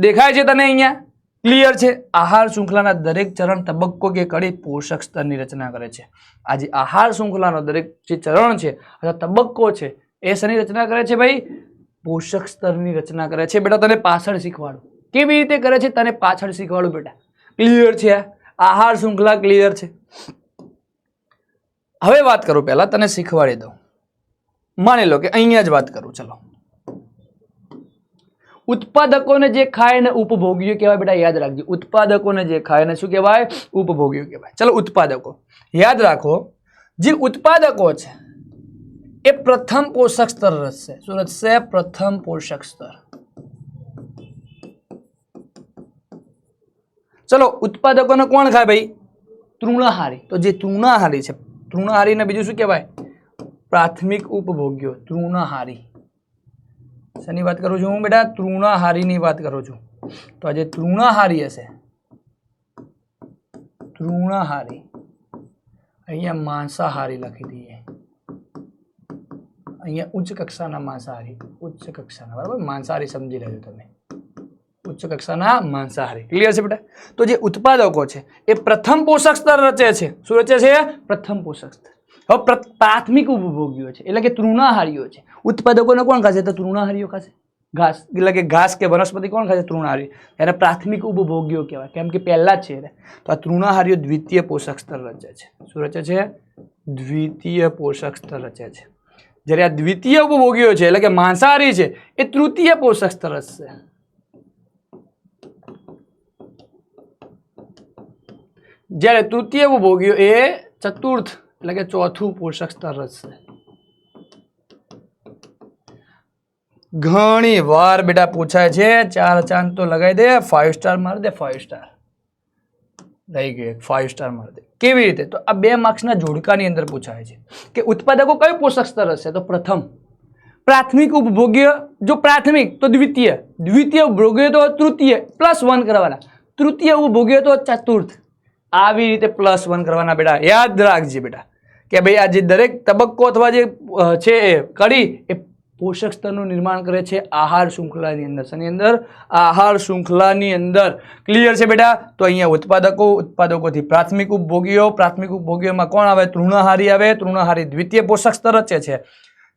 દેખાય છે તને અહીંયા? ક્લિયર છે? આહાર શૃંખલાના દરેક ચરણ, તબક્કો કે કડી પોષક સ્તરની રચના કરે છે. આ જે આહાર શૃંખલાનો દરેક જે ચરણ છે અથવા તબક્કો છે એ શેની રચના કરે છે ભાઈ? પોષક સ્તરની રચના કરે છે. બેટા તને પાછળ શીખવાડું કેવી રીતે કરે છે, તને પાછળ શીખવાડું બેટા. ક્લિયર છે? આહાર શૃંખલા ક્લિયર છે? હવે વાત કરું, પહેલા તને શીખવાડી દઉં. માની લો કે અહીંયા જ વાત કરું. ચલો, ઉત્પાદકોને જે ખાય ને ઉપભોગ્યો કહેવાય. બેટા યાદ રાખજો, ઉત્પાદકોને જે ખાય ને શું કહેવાય? ઉપભોગ્યો કહેવાય. ચલો, ઉત્પાદકો યાદ રાખો. જે ઉત્પાદકો છે એ પ્રથમ પોષક સ્તર રચશે. શું રચશે? પ્રથમ પોષક સ્તર. ચલો, ઉત્પાદકોને કોણ ખાય ભાઈ? તૃણાહારી. તો જે તૃણાહારી છે, તૃણાહારીને બીજું શું કહેવાય? પ્રાથમિક ઉપભોગ્યો. તૃણાહારી. શેની વાત કરું છું હું બેટા? તૃણાહારીની વાત કરું છું. તો આ જે તૃણાહારી હશે, તૃણાહારી, અહીંયા માંસાહારી લખી દઈએ. અહીંયા ઉચ્ચ કક્ષાના માંસાહારી. ઉચ્ચ કક્ષાના, બરાબર? માંસાહારી સમજી લેજો તમે. ઉચ્ચ કક્ષાના માંસાહારી. ક્લિયર છે બેટા? તો જે ઉત્પાદકો છે એ પ્રથમ પોષક સ્તર રચે છે. શું રચે છે? પ્રથમ પોષક સ્તર. હવે પ્રાથમિક ઉપભોગ્યો છે એટલે કે તૃણાહારીઓ છે. ઉત્પાદકોને કોણ ખાશે? તો તૃણાહારીઓ ખાશે. ઘાસ એટલે કે ઘાસ કે વનસ્પતિ કોણ ખાશે? તૃણાહારી. એને પ્રાથમિક ઉપભોગ્યો કહેવાય, કેમ કે પહેલા જ છે. તો આ તૃણાહારીઓ દ્વિતીય પોષક સ્તર રચે છે. શું રચે છે? દ્વિતીય પોષક સ્તર રચે છે. જ્યારે આ દ્વિતીય ઉપભોગ્યો છે એટલે કે માંસાહારી છે એ તૃતીય પોષક સ્તર રચશે. જ્યારે તૃતીય ઉપભોગ્યો એ ચતુર્થ એટલે કે ચોથું પોષક સ્તર રચશે. ઘણી વાર બેટા પૂછાય છે. 4 ચાંદ તો લગાવી દે, 5 સ્ટાર મારી દે, 5 સ્ટાર લઈ ગયો, 5 સ્ટાર મારી દે. કેવી રીતે? તો આ 2 માર્ક્સના જોડકાની અંદર પૂછાય છે કે ઉત્પાદકો કયું પોષક સ્તર હશે? તો પ્રથમ પ્રાથમિક ઉપભોગ્ય, જો પ્રાથમિક તો દ્વિતીય, દ્વિતીય ઉપભોગ્ય તો તૃતીય, +1 કરવાના, તૃતીય ઉપભોગ્ય તો ચતુર્થ, આવી રીતે +1 કરવાના. બેટા યાદ રાખજે બેટા કે ભાઈ આ જે દરેક તબક્કો અથવા જે છે એ કડી એ પોષક સ્તરનું નિર્માણ કરે છે આહાર શૃંખલાની અંદર. શેની અંદર? આહાર શૃંખલાની અંદર. ક્લિયર છે બેટા? તો અહીંયા ઉત્પાદકો, ઉત્પાદકોથી પ્રાથમિક ઉપભોગીઓ, પ્રાથમિક ઉપભોગીઓમાં કોણ આવે? તૃણાહારી આવે. તૃણાહારી દ્વિતીય પોષક સ્તર રચે છે.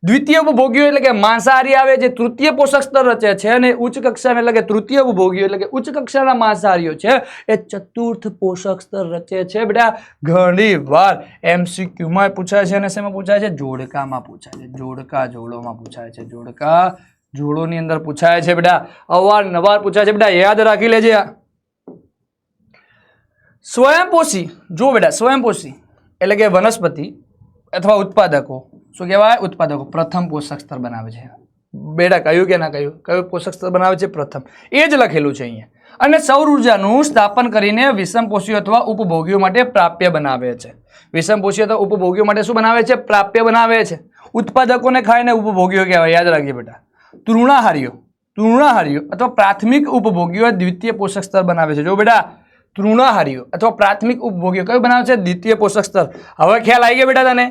દ્વિતીય ઉપભોગીઓ એટલે કે માંસાહારી આવે જે તૃતીય પોષક સ્તર રચે છે, અને ઉચ્ચ કક્ષાના એટલે કે તૃતીય ઉપભોગીઓ એટલે કે ઉચ્ચ કક્ષાના માંસાહારીઓ છે એ ચતુર્થ પોષક સ્તર રચે છે. બેટા ઘણી વાર MCQમાં પૂછાય છે અને શેમાં પૂછાય છે? જોડકામાં પૂછાય છે. જોડકા જોડોમાં પૂછાય છે. જોડકા જોડોની અંદર પૂછાય છે. બેટા અવારનવાર પૂછાય છે. બેટા યાદ રાખી લેજે. સ્વયંપોષી, જો બેટા સ્વયંપોષી એટલે કે વનસ્પતિ અથવા ઉત્પાદકો, શું કહેવાય? ઉત્પાદકો પ્રથમ પોષક સ્તર બનાવે છે. બેટા કહ્યું કે ના કહ્યું? કયું પોષક સ્તર બનાવે છે? પ્રથમ. એ જ લખેલું છે અહીંયા. અને સૌર ઉર્જાનું સ્થાપન કરીને વિષમપોષીઓ અથવા ઉપભોગીઓ માટે પ્રાપ્ય બનાવે છે. વિષમપોષીઓ અથવા ઉપભોગીઓ માટે શું બનાવે છે? પ્રાપ્ય બનાવે છે. ઉત્પાદકોને ખાઈને ઉપભોગીઓ કહેવાય. યાદ રાખજે બેટા. તૃણાહારીઓ, તૃણાહારીઓ અથવા પ્રાથમિક ઉપભોગીઓ દ્વિતીય પોષક સ્તર બનાવે છે. જો બેટા તૃણાહારીઓ અથવા પ્રાથમિક ઉપભોગીઓ કયું બનાવે છે? દ્વિતીય પોષક સ્તર. હવે ખ્યાલ આવી ગયો બેટા તને?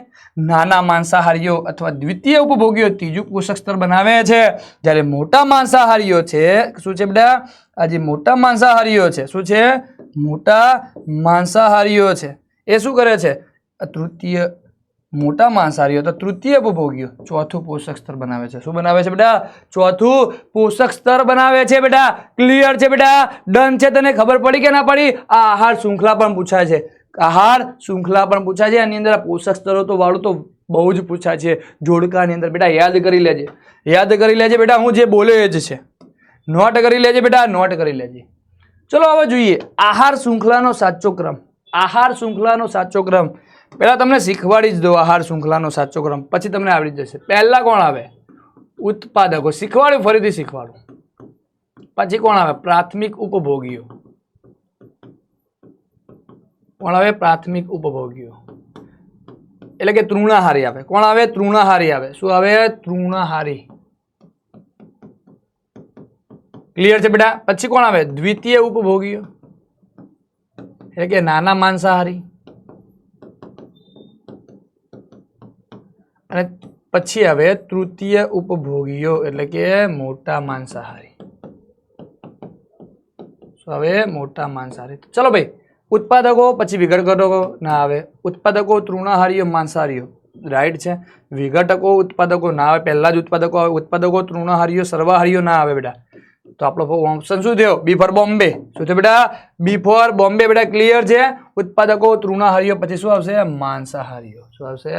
નાના માંસાહારીઓ અથવા દ્વિતીય ઉપભોગીઓ ત્રીજું પોષક સ્તર બનાવે છે. જ્યારે મોટા માંસાહારીઓ છે, શું છે બેટા? આ જે મોટા માંસાહારીઓ છે, શું છે? મોટા માંસાહારીઓ છે એ શું કરે છે? તૃતીય, મોટા માંસાહારીઓ તો તૃતીય ઉપભોગીઓ ચોથું પોષક સ્તર બનાવે છે. શું બનાવે છે બેટા? ચોથું પોષક સ્તર બનાવે છે. બેટા ક્લિયર છે? બેટા ડન છે? તને ખબર પડી કે ના પડી? આ આહાર શૃંખલા પણ પૂછાય છે. આહાર શૃંખલા પણ પૂછાય છે. આની અંદર પોષક સ્તરો તો વાળું તો બહુ જ પૂછાય છે જોડકાની અંદર. બેટા યાદ કરી લેજે, યાદ કરી લેજે બેટા. હું જે બોલે એ જ છે. નોટ કરી લેજે બેટા, નોટ કરી લેજે. ચલો હવે જોઈએ આહાર શૃંખલાનો સાચો ક્રમ. આહાર શૃંખલાનો સાચો ક્રમ પહેલા તમને શીખવાડી જ દો. આહાર શૃંખલાનો સાચો ક્રમ પછી તમને આવડી જશે. પહેલા કોણ આવે? ઉત્પાદકો. શીખવાડ્યું, ફરીથી શીખવાડું. પછી કોણ આવે? પ્રાથમિક ઉપભોગીઓ. કોણ આવે? પ્રાથમિક ઉપભોગીઓ એટલે કે તૃણાહારી આવે. કોણ આવે? તૃણાહારી આવે. શું આવે? તૃણાહારી. ક્લિયર છે બેટા? પછી કોણ આવે? દ્વિતીય ઉપભોગીઓ એટલે કે નાના માંસાહારી. અને પછી આવે તૃતીય ઉપભોગીઓ એટલે કે મોટા માંસાહારી. શું આવે? મોટા માંસાહારી. ચલો ભાઈ ઉત્પાદકો પછી વિઘટકો ના આવે. ઉત્પાદકો તૃણાહારીઓ માંસાહારીઓ, રાઈટ છે. વિઘટકો ઉત્પાદકો ના આવે. પહેલા જ ઉત્પાદકો આવે. ઉત્પાદકો તૃણાહારીઓ સર્વાહારીઓ ના આવે બેટા. તો આપણો ઓપ્શન શું થયો? બી ફોર બોમ્બે. શું થયું બેટા? બી ફોર બોમ્બે. બેટા ક્લિયર છે? ઉત્પાદકો તૃણાહારીઓ પછી શું આવશે? માંસાહારીઓ. શું આવશે?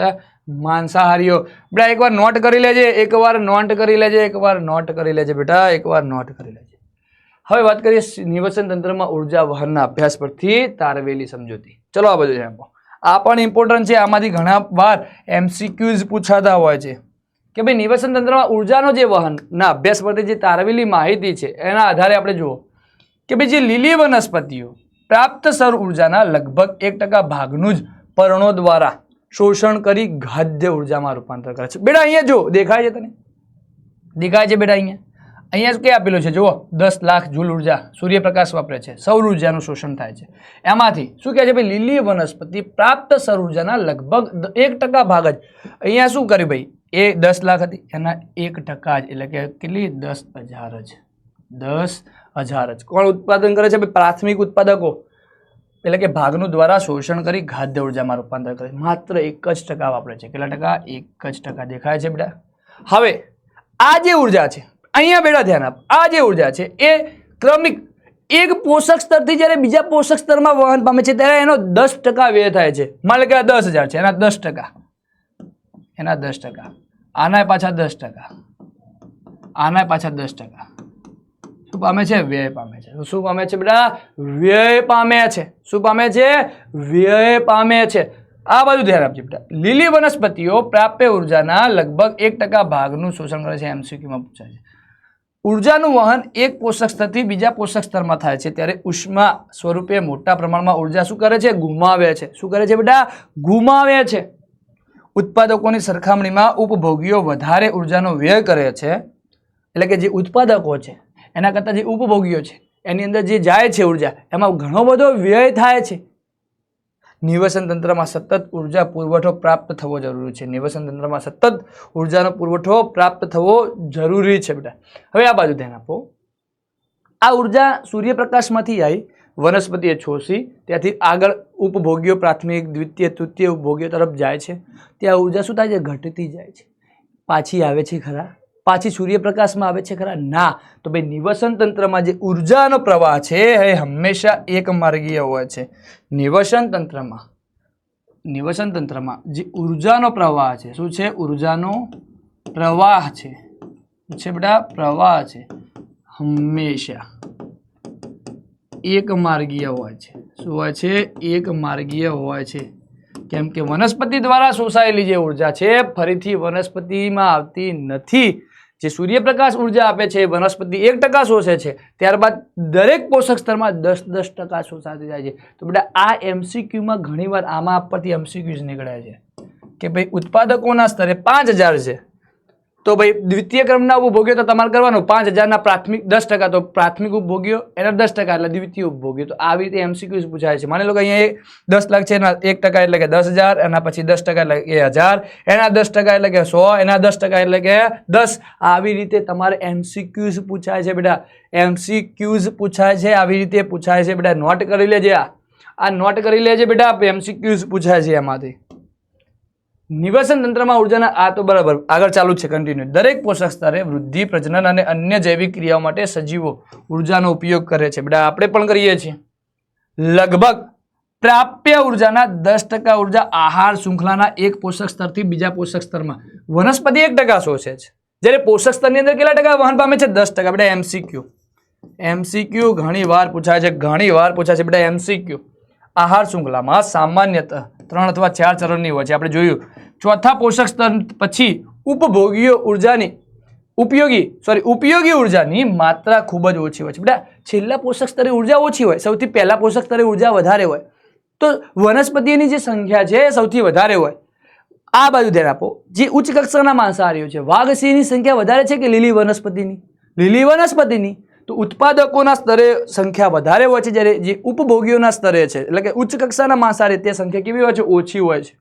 માંસાહારીઓ. બેટા એકવાર નોટ કરી લેજે, એકવાર નોટ કરી લેજે, એકવાર નોટ કરી લેજે બેટા, એકવાર નોટ કરી લેજે. હવે વાત કરીએ નિવસન તંત્રમાં ઉર્જા વહનના અભ્યાસ પરથી તારવેલી સમજૂતી. ચલો આ બધું છે. આ પણ ઇમ્પોર્ટન્ટ છે. આમાંથી ઘણા વાર MCQs પૂછાતા હોય છે કે ભાઈ નિવસન તંત્રમાં ઉર્જાનો જે વહનના અભ્યાસ પરથી જે તારવેલી માહિતી છે એના આધારે આપણે જુઓ કે ભાઈ જે લીલી વનસ્પતિઓ પ્રાપ્ત સૌર ઉર્જાના લગભગ 1% ભાગનું જ પર્ણો દ્વારા શોષણ કરી ખાદ્ય ઉર્જામાં રૂપાંતર કરે છે. બેટા અહીંયા જો દેખાય છે? તને દેખાય છે બેટા? અહીંયા શું કે આપેલું છે? જુઓ 10 લાખ જૂલ ઉર્જા સૂર્યપ્રકાશ વાપરે છે. સૌર ઉર્જાનું શોષણ થાય છે. એમાંથી શું કહે છે ભાઈ? લીલી વનસ્પતિ પ્રાપ્ત સૌર ઉર્જાના લગભગ 1% ભાગ જ. અહીંયા શું કર્યું ભાઈ? એ 10 લાખ હતી એના 1% જ એટલે કે કેટલી? 10,000 જ. 10,000 જ. કોણ ઉત્પાદન કરે છે ભાઈ? પ્રાથમિક ઉત્પાદકો એટલે કે ભાગનું દ્વારા શોષણ કરી ખાદ્ય ઉર્જામાં રૂપાંતર કરે. માત્ર 1% વાપરે છે. કેટલા ટકા? 1% દેખાય છે બેટા? હવે આ જે ઉર્જા છે અહીંયા બેટા ધ્યાન આપ. આ જે ઉર્જા છે એ ક્રમિક એક પોષક સ્તરથી જ્યારે બીજા પોષક સ્તરમાં વહન પામે છે ત્યારે એનો 10% વ્યય થાય છે. માની લો કે 10,000 છે, એના 10%, એના 10%, આના પાછા 10%, આના પાછા 10%. શું પામે છે? વ્યય પામે છે. શું પામે છે બેટા? વ્યય પામે છે. શું પામે છે? વ્યય પામે છે. આ બાજુ ધ્યાન આપજો બેટા. લીલી વનસ્પતિઓ પ્રાપ્ય ઉર્જાના લગભગ 1% ભાગનું શોષણ કરે છે. એમસીક્યુમાં પૂછાય છે. ઉર્જાનું વહન એક પોષક સ્તરથી બીજા પોષક સ્તરમાં થાય છે ત્યારે ઉષ્મા સ્વરૂપે મોટા પ્રમાણમાં ઉર્જા શું કરે છે? ગુમાવે છે. શું કરે છે બેટા? ગુમાવે છે. ઉત્પાદકોની સરખામણીમાં ઉપભોગીઓ વધારે ઉર્જાનો વ્યય કરે છે. એટલે કે જે ઉત્પાદકો છે એના કરતાં જે ઉપભોગીઓ છે એની અંદર જે જાય છે ઉર્જા એમાં ઘણો બધો વ્યય થાય છે. નિવસન તંત્રમાં સતત ઉર્જા પુરવઠો પ્રાપ્ત થવો જરૂરી છે. નિવસન તંત્રમાં સતત ઉર્જાનો પુરવઠો પ્રાપ્ત થવો જરૂરી છે બેટા. હવે આ બાજુ ધ્યાન આપો. આ ઉર્જા સૂર્યપ્રકાશમાંથી આવી વનસ્પતિએ શોષી ત્યાંથી આગળ ઉપભોગ્યો પ્રાથમિક દ્વિતીય તૃતીય ઉપભોગ્યો તરફ જાય છે. ત્યાં ઉર્જા શું થાય છે? ઘટતી જાય છે. પાછી આવે છે ખરા? પાછી સૂર્યપ્રકાશમાં આવે છે ખરા? ના. તો ભાઈ નિવસન તંત્રમાં જે ઉર્જાનો પ્રવાહ છે એ હંમેશા એક માર્ગીય હોય છે. નિવસન તંત્રમાં જે ઉર્જાનો પ્રવાહ છે શું છે? ઉર્જાનો પ્રવાહ છે. શું છે બેટા? પ્રવાહ છે. હંમેશા એક માર્ગીય હોય છે. શું હોય છે? એક માર્ગીય હોય છે. કેમ કે વનસ્પતિ દ્વારા શોષાયેલી જે ઉર્જા છે ફરીથી વનસ્પતિમાં આવતી નથી. જે સૂર્યપ્રકાશ ઉર્જા આપે છે વનસ્પતિ 1% શોષે છે, ત્યારબાદ દરેક પોષક સ્તરમાં 10% શોષાતી જાય છે. તો બેટા આ એમસીક્યુમાં ઘણીવાર આમાં પરથી એમસીક્યુઝ નીકળે છે કે ભાઈ ઉત્પાદકોના સ્તરે 5000 છે તો ભાઈ દ્વિતીય ક્રમના ઉપભોગ્યો તો તમારે કરવાનું 5000ના પ્રાથમિક 10% તો પ્રાથમિક ઉપભોગ્યો એના 10% એટલે દ્વિતીય ઉપભોગ્યો. તો આવી રીતે એમસીક્યુઝ પૂછાય છે. માની લો કે અહીંયા 10 લાખ છે એના 1% એટલે કે 10,000, એના પછી 10% એટલે કે 1000, એના 10% એટલે કે 100, એના 10% એટલે કે 10. આવી રીતે તમારે એમસીક્યુઝ પૂછાય છે બેટા. એમસીક્યુઝ પૂછાય છે, આવી રીતે પૂછાય છે બેટા. નોટ કરી લેજે. આ નોટ કરી લેજે બેટા. એમસીક્યુઝ પૂછાય છે એમાંથી. નિવસન તંત્રમાં ઉર્જાના આ તો બરાબર આગળ ચાલુ છે કન્ટિન્યુ. દરેક પોષક સ્તરે વૃદ્ધિ, પ્રજનન અને અન્ય જૈવિક ક્રિયાઓ માટે સજીવો ઉર્જાનો ઉપયોગ કરે છે બેટા. આપણે પણ કરીએ છીએ. લગભગ પ્રાપ્ય ઉર્જાના 10% ઉર્જા આહાર શૃંખલાના એક પોષક સ્તરથી બીજા પોષક સ્તરમાં વનસ્પતિ 1% શોષે છે. જ્યારે પોષક સ્તરની અંદર કેટલા ટકા વહન પામે છે? 10%. બેટા એમસીક્યુ. એમસીક્યુ ઘણી વાર પૂછાય છે. ઘણી વાર પૂછાય છે બેટા એમસીક્યુ. આહાર શૃંખલામાં સામાન્યતઃ 3 અથવા 4 ચરણની હોય છે. આપણે જોયું ચોથા પોષક સ્તર પછી ઉપયોગી ઉર્જાની માત્રા ખૂબ જ ઓછી હોય છે બેટા. છેલ્લા પોષક સ્તરે ઉર્જા ઓછી હોય, સૌથી પહેલા પોષક સ્તરે ઉર્જા વધારે હોય. તો વનસ્પતિની જે સંખ્યા છે એ સૌથી વધારે હોય. આ બાજુ ધ્યાન આપો. જે ઉચ્ચ કક્ષાના માંસાહારીઓ છે, વાઘ સિંહની સંખ્યા વધારે છે કે લીલી વનસ્પતિની? લીલી વનસ્પતિની. તો ઉત્પાદકોના સ્તરે સંખ્યા વધારે હોય છે, જ્યારે જે ઉપભોગીઓના સ્તરે છે એટલે કે ઉચ્ચ કક્ષાના માંસાહારી તે સંખ્યા કેવી હોય છે? ઓછી હોય છે.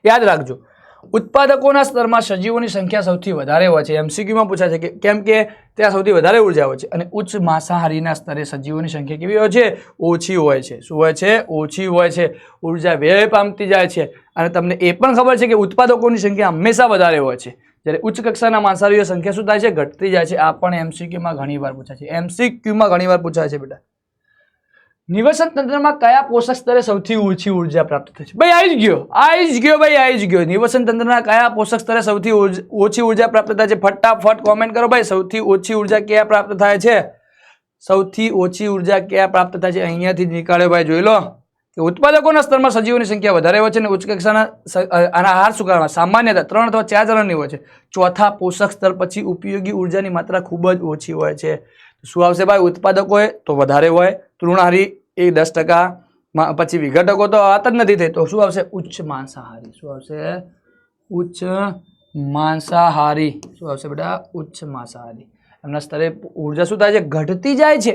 યાદ રાખજો. ઉત્પાદકોના સ્તરમાં સજીવોની સંખ્યા સૌથી વધારે હોય છે. એમસીક્યુમાં પૂછાય છે કે કેમ કે ત્યાં સૌથી વધારે ઉર્જા હોય છે. અને ઉચ્ચ માંસાહારીના સ્તરે સજીવોની સંખ્યા કેવી હોય છે? ઓછી હોય છે. શું હોય છે? ઓછી હોય છે. ઉર્જા વ્યય પામતી જાય છે. અને તમને એ પણ ખબર છે કે ઉત્પાદકોની સંખ્યા હંમેશા વધારે હોય છે, જ્યારે ઉચ્ચ કક્ષાના માંસાહારીઓની સંખ્યા શું થાય છે? ઘટતી જાય છે. આ પણ એમસીક્યુમાં ઘણી વાર પૂછાય છે. એમસીક્યુમાં ઘણી વાર પૂછાય છે બેટા. નિવસન તંત્રમાં કયા પોષક સ્તરે સૌથી ઓછી ઉર્જા પ્રાપ્ત થાય છે? ભાઈ આવી જ ગયો. નિવસન તંત્રના કયા પોષક સ્તરે સૌથી ઓછી ઉર્જા પ્રાપ્ત થાય છે? ફટાફટ કોમેન્ટ કરો ભાઈ. સૌથી ઓછી ઉર્જા ક્યાં પ્રાપ્ત થાય છે? સૌથી ઓછી ઉર્જા ક્યાં પ્રાપ્ત થાય છે? અહીંયાથી જ નીકાળ્યો ભાઈ. જોઈ લો કે ઉત્પાદકોના સ્તરમાં સજીવોની સંખ્યા વધારે હોય છે અને ઉચ્ચ કક્ષાના આહાર શૃંખલામાં સામાન્યતઃ 3 અથવા 4 ચરણની હોય છે. ચોથા પોષક સ્તર પછી ઉપયોગી ઉર્જાની માત્રા ખૂબ જ ઓછી હોય છે. શું આવશે ભાઈ? ઉત્પાદકોએ તો વધારે હોય, તૃણહારી એ 10%, પછી વિઘટકો તો વાત જ નથી થઈ. તો શું આવશે? ઉચ્ચ માંસાહારી. શું આવશે? ઉચ્ચ માંસાહારી. શું આવશે બેટા? ઉચ્ચ માંસાહારી. એમના સ્તરે ઉર્જા શું થાય છે? ઘટતી જાય છે.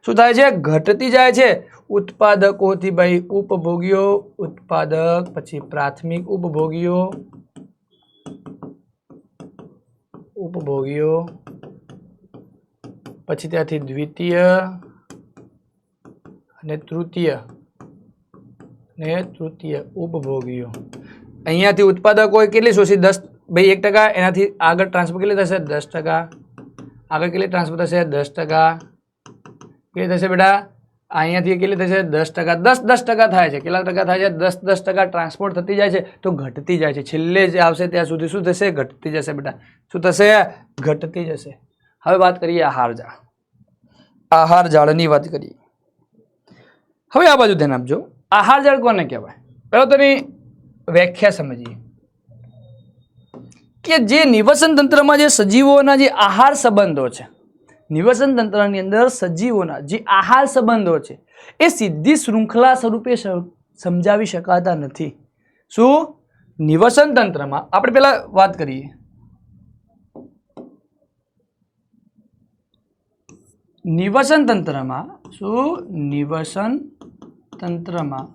શું થાય છે? ઘટતી જાય છે. ઉત્પાદકોથી ભાઈ ઉપભોગીઓ, ઉત્પાદક, પછી પ્રાથમિક ઉપભોગીઓ, પછી ત્યાંથી દ્વિતીય અને તૃતીય ઉપભોગીઓ. અહીંયાથી ઉત્પાદકોએ કેટલી શોષી? 10 ભાઈ 1%. એનાથી આગળ ટ્રાન્સફર કેટલી થશે? 10%. આગળ કેટલી ટ્રાન્સફર થશે? 10%. કેટલી થશે બેટા? અહીંયાથી કેટલી થશે? 10%. 10% થાય છે. કેટલા ટકા થાય છે? 10% ટ્રાન્સપોર્ટ થતી જાય છે તો ઘટતી જાય છે. છેલ્લે જે આવશે ત્યાં સુધી શું થશે? ઘટતી જશે બેટા. શું થશે? ઘટતી જશે. હવે વાત કરીએ આહાર. આહાર જાળની વાત કરીએ. હવે આ બાજુ ધ્યાન આપજો. આહાર જાળ કોને કહેવાય? પહેલા તેની વ્યાખ્યા સમજીએ કે જે નિવસન તંત્રમાં જે સજીવોના જે આહાર સંબંધો છે, નિવસન તંત્રની અંદર સજીવોના જે આહાર સંબંધો છે એ સીધી શૃંખલા સ્વરૂપે સમજાવી શકાતા નથી. શું? નિવસન તંત્રમાં આપણે પહેલા વાત કરીએ. નિવસન તંત્રમાં શું? નિવસન તંત્રમાં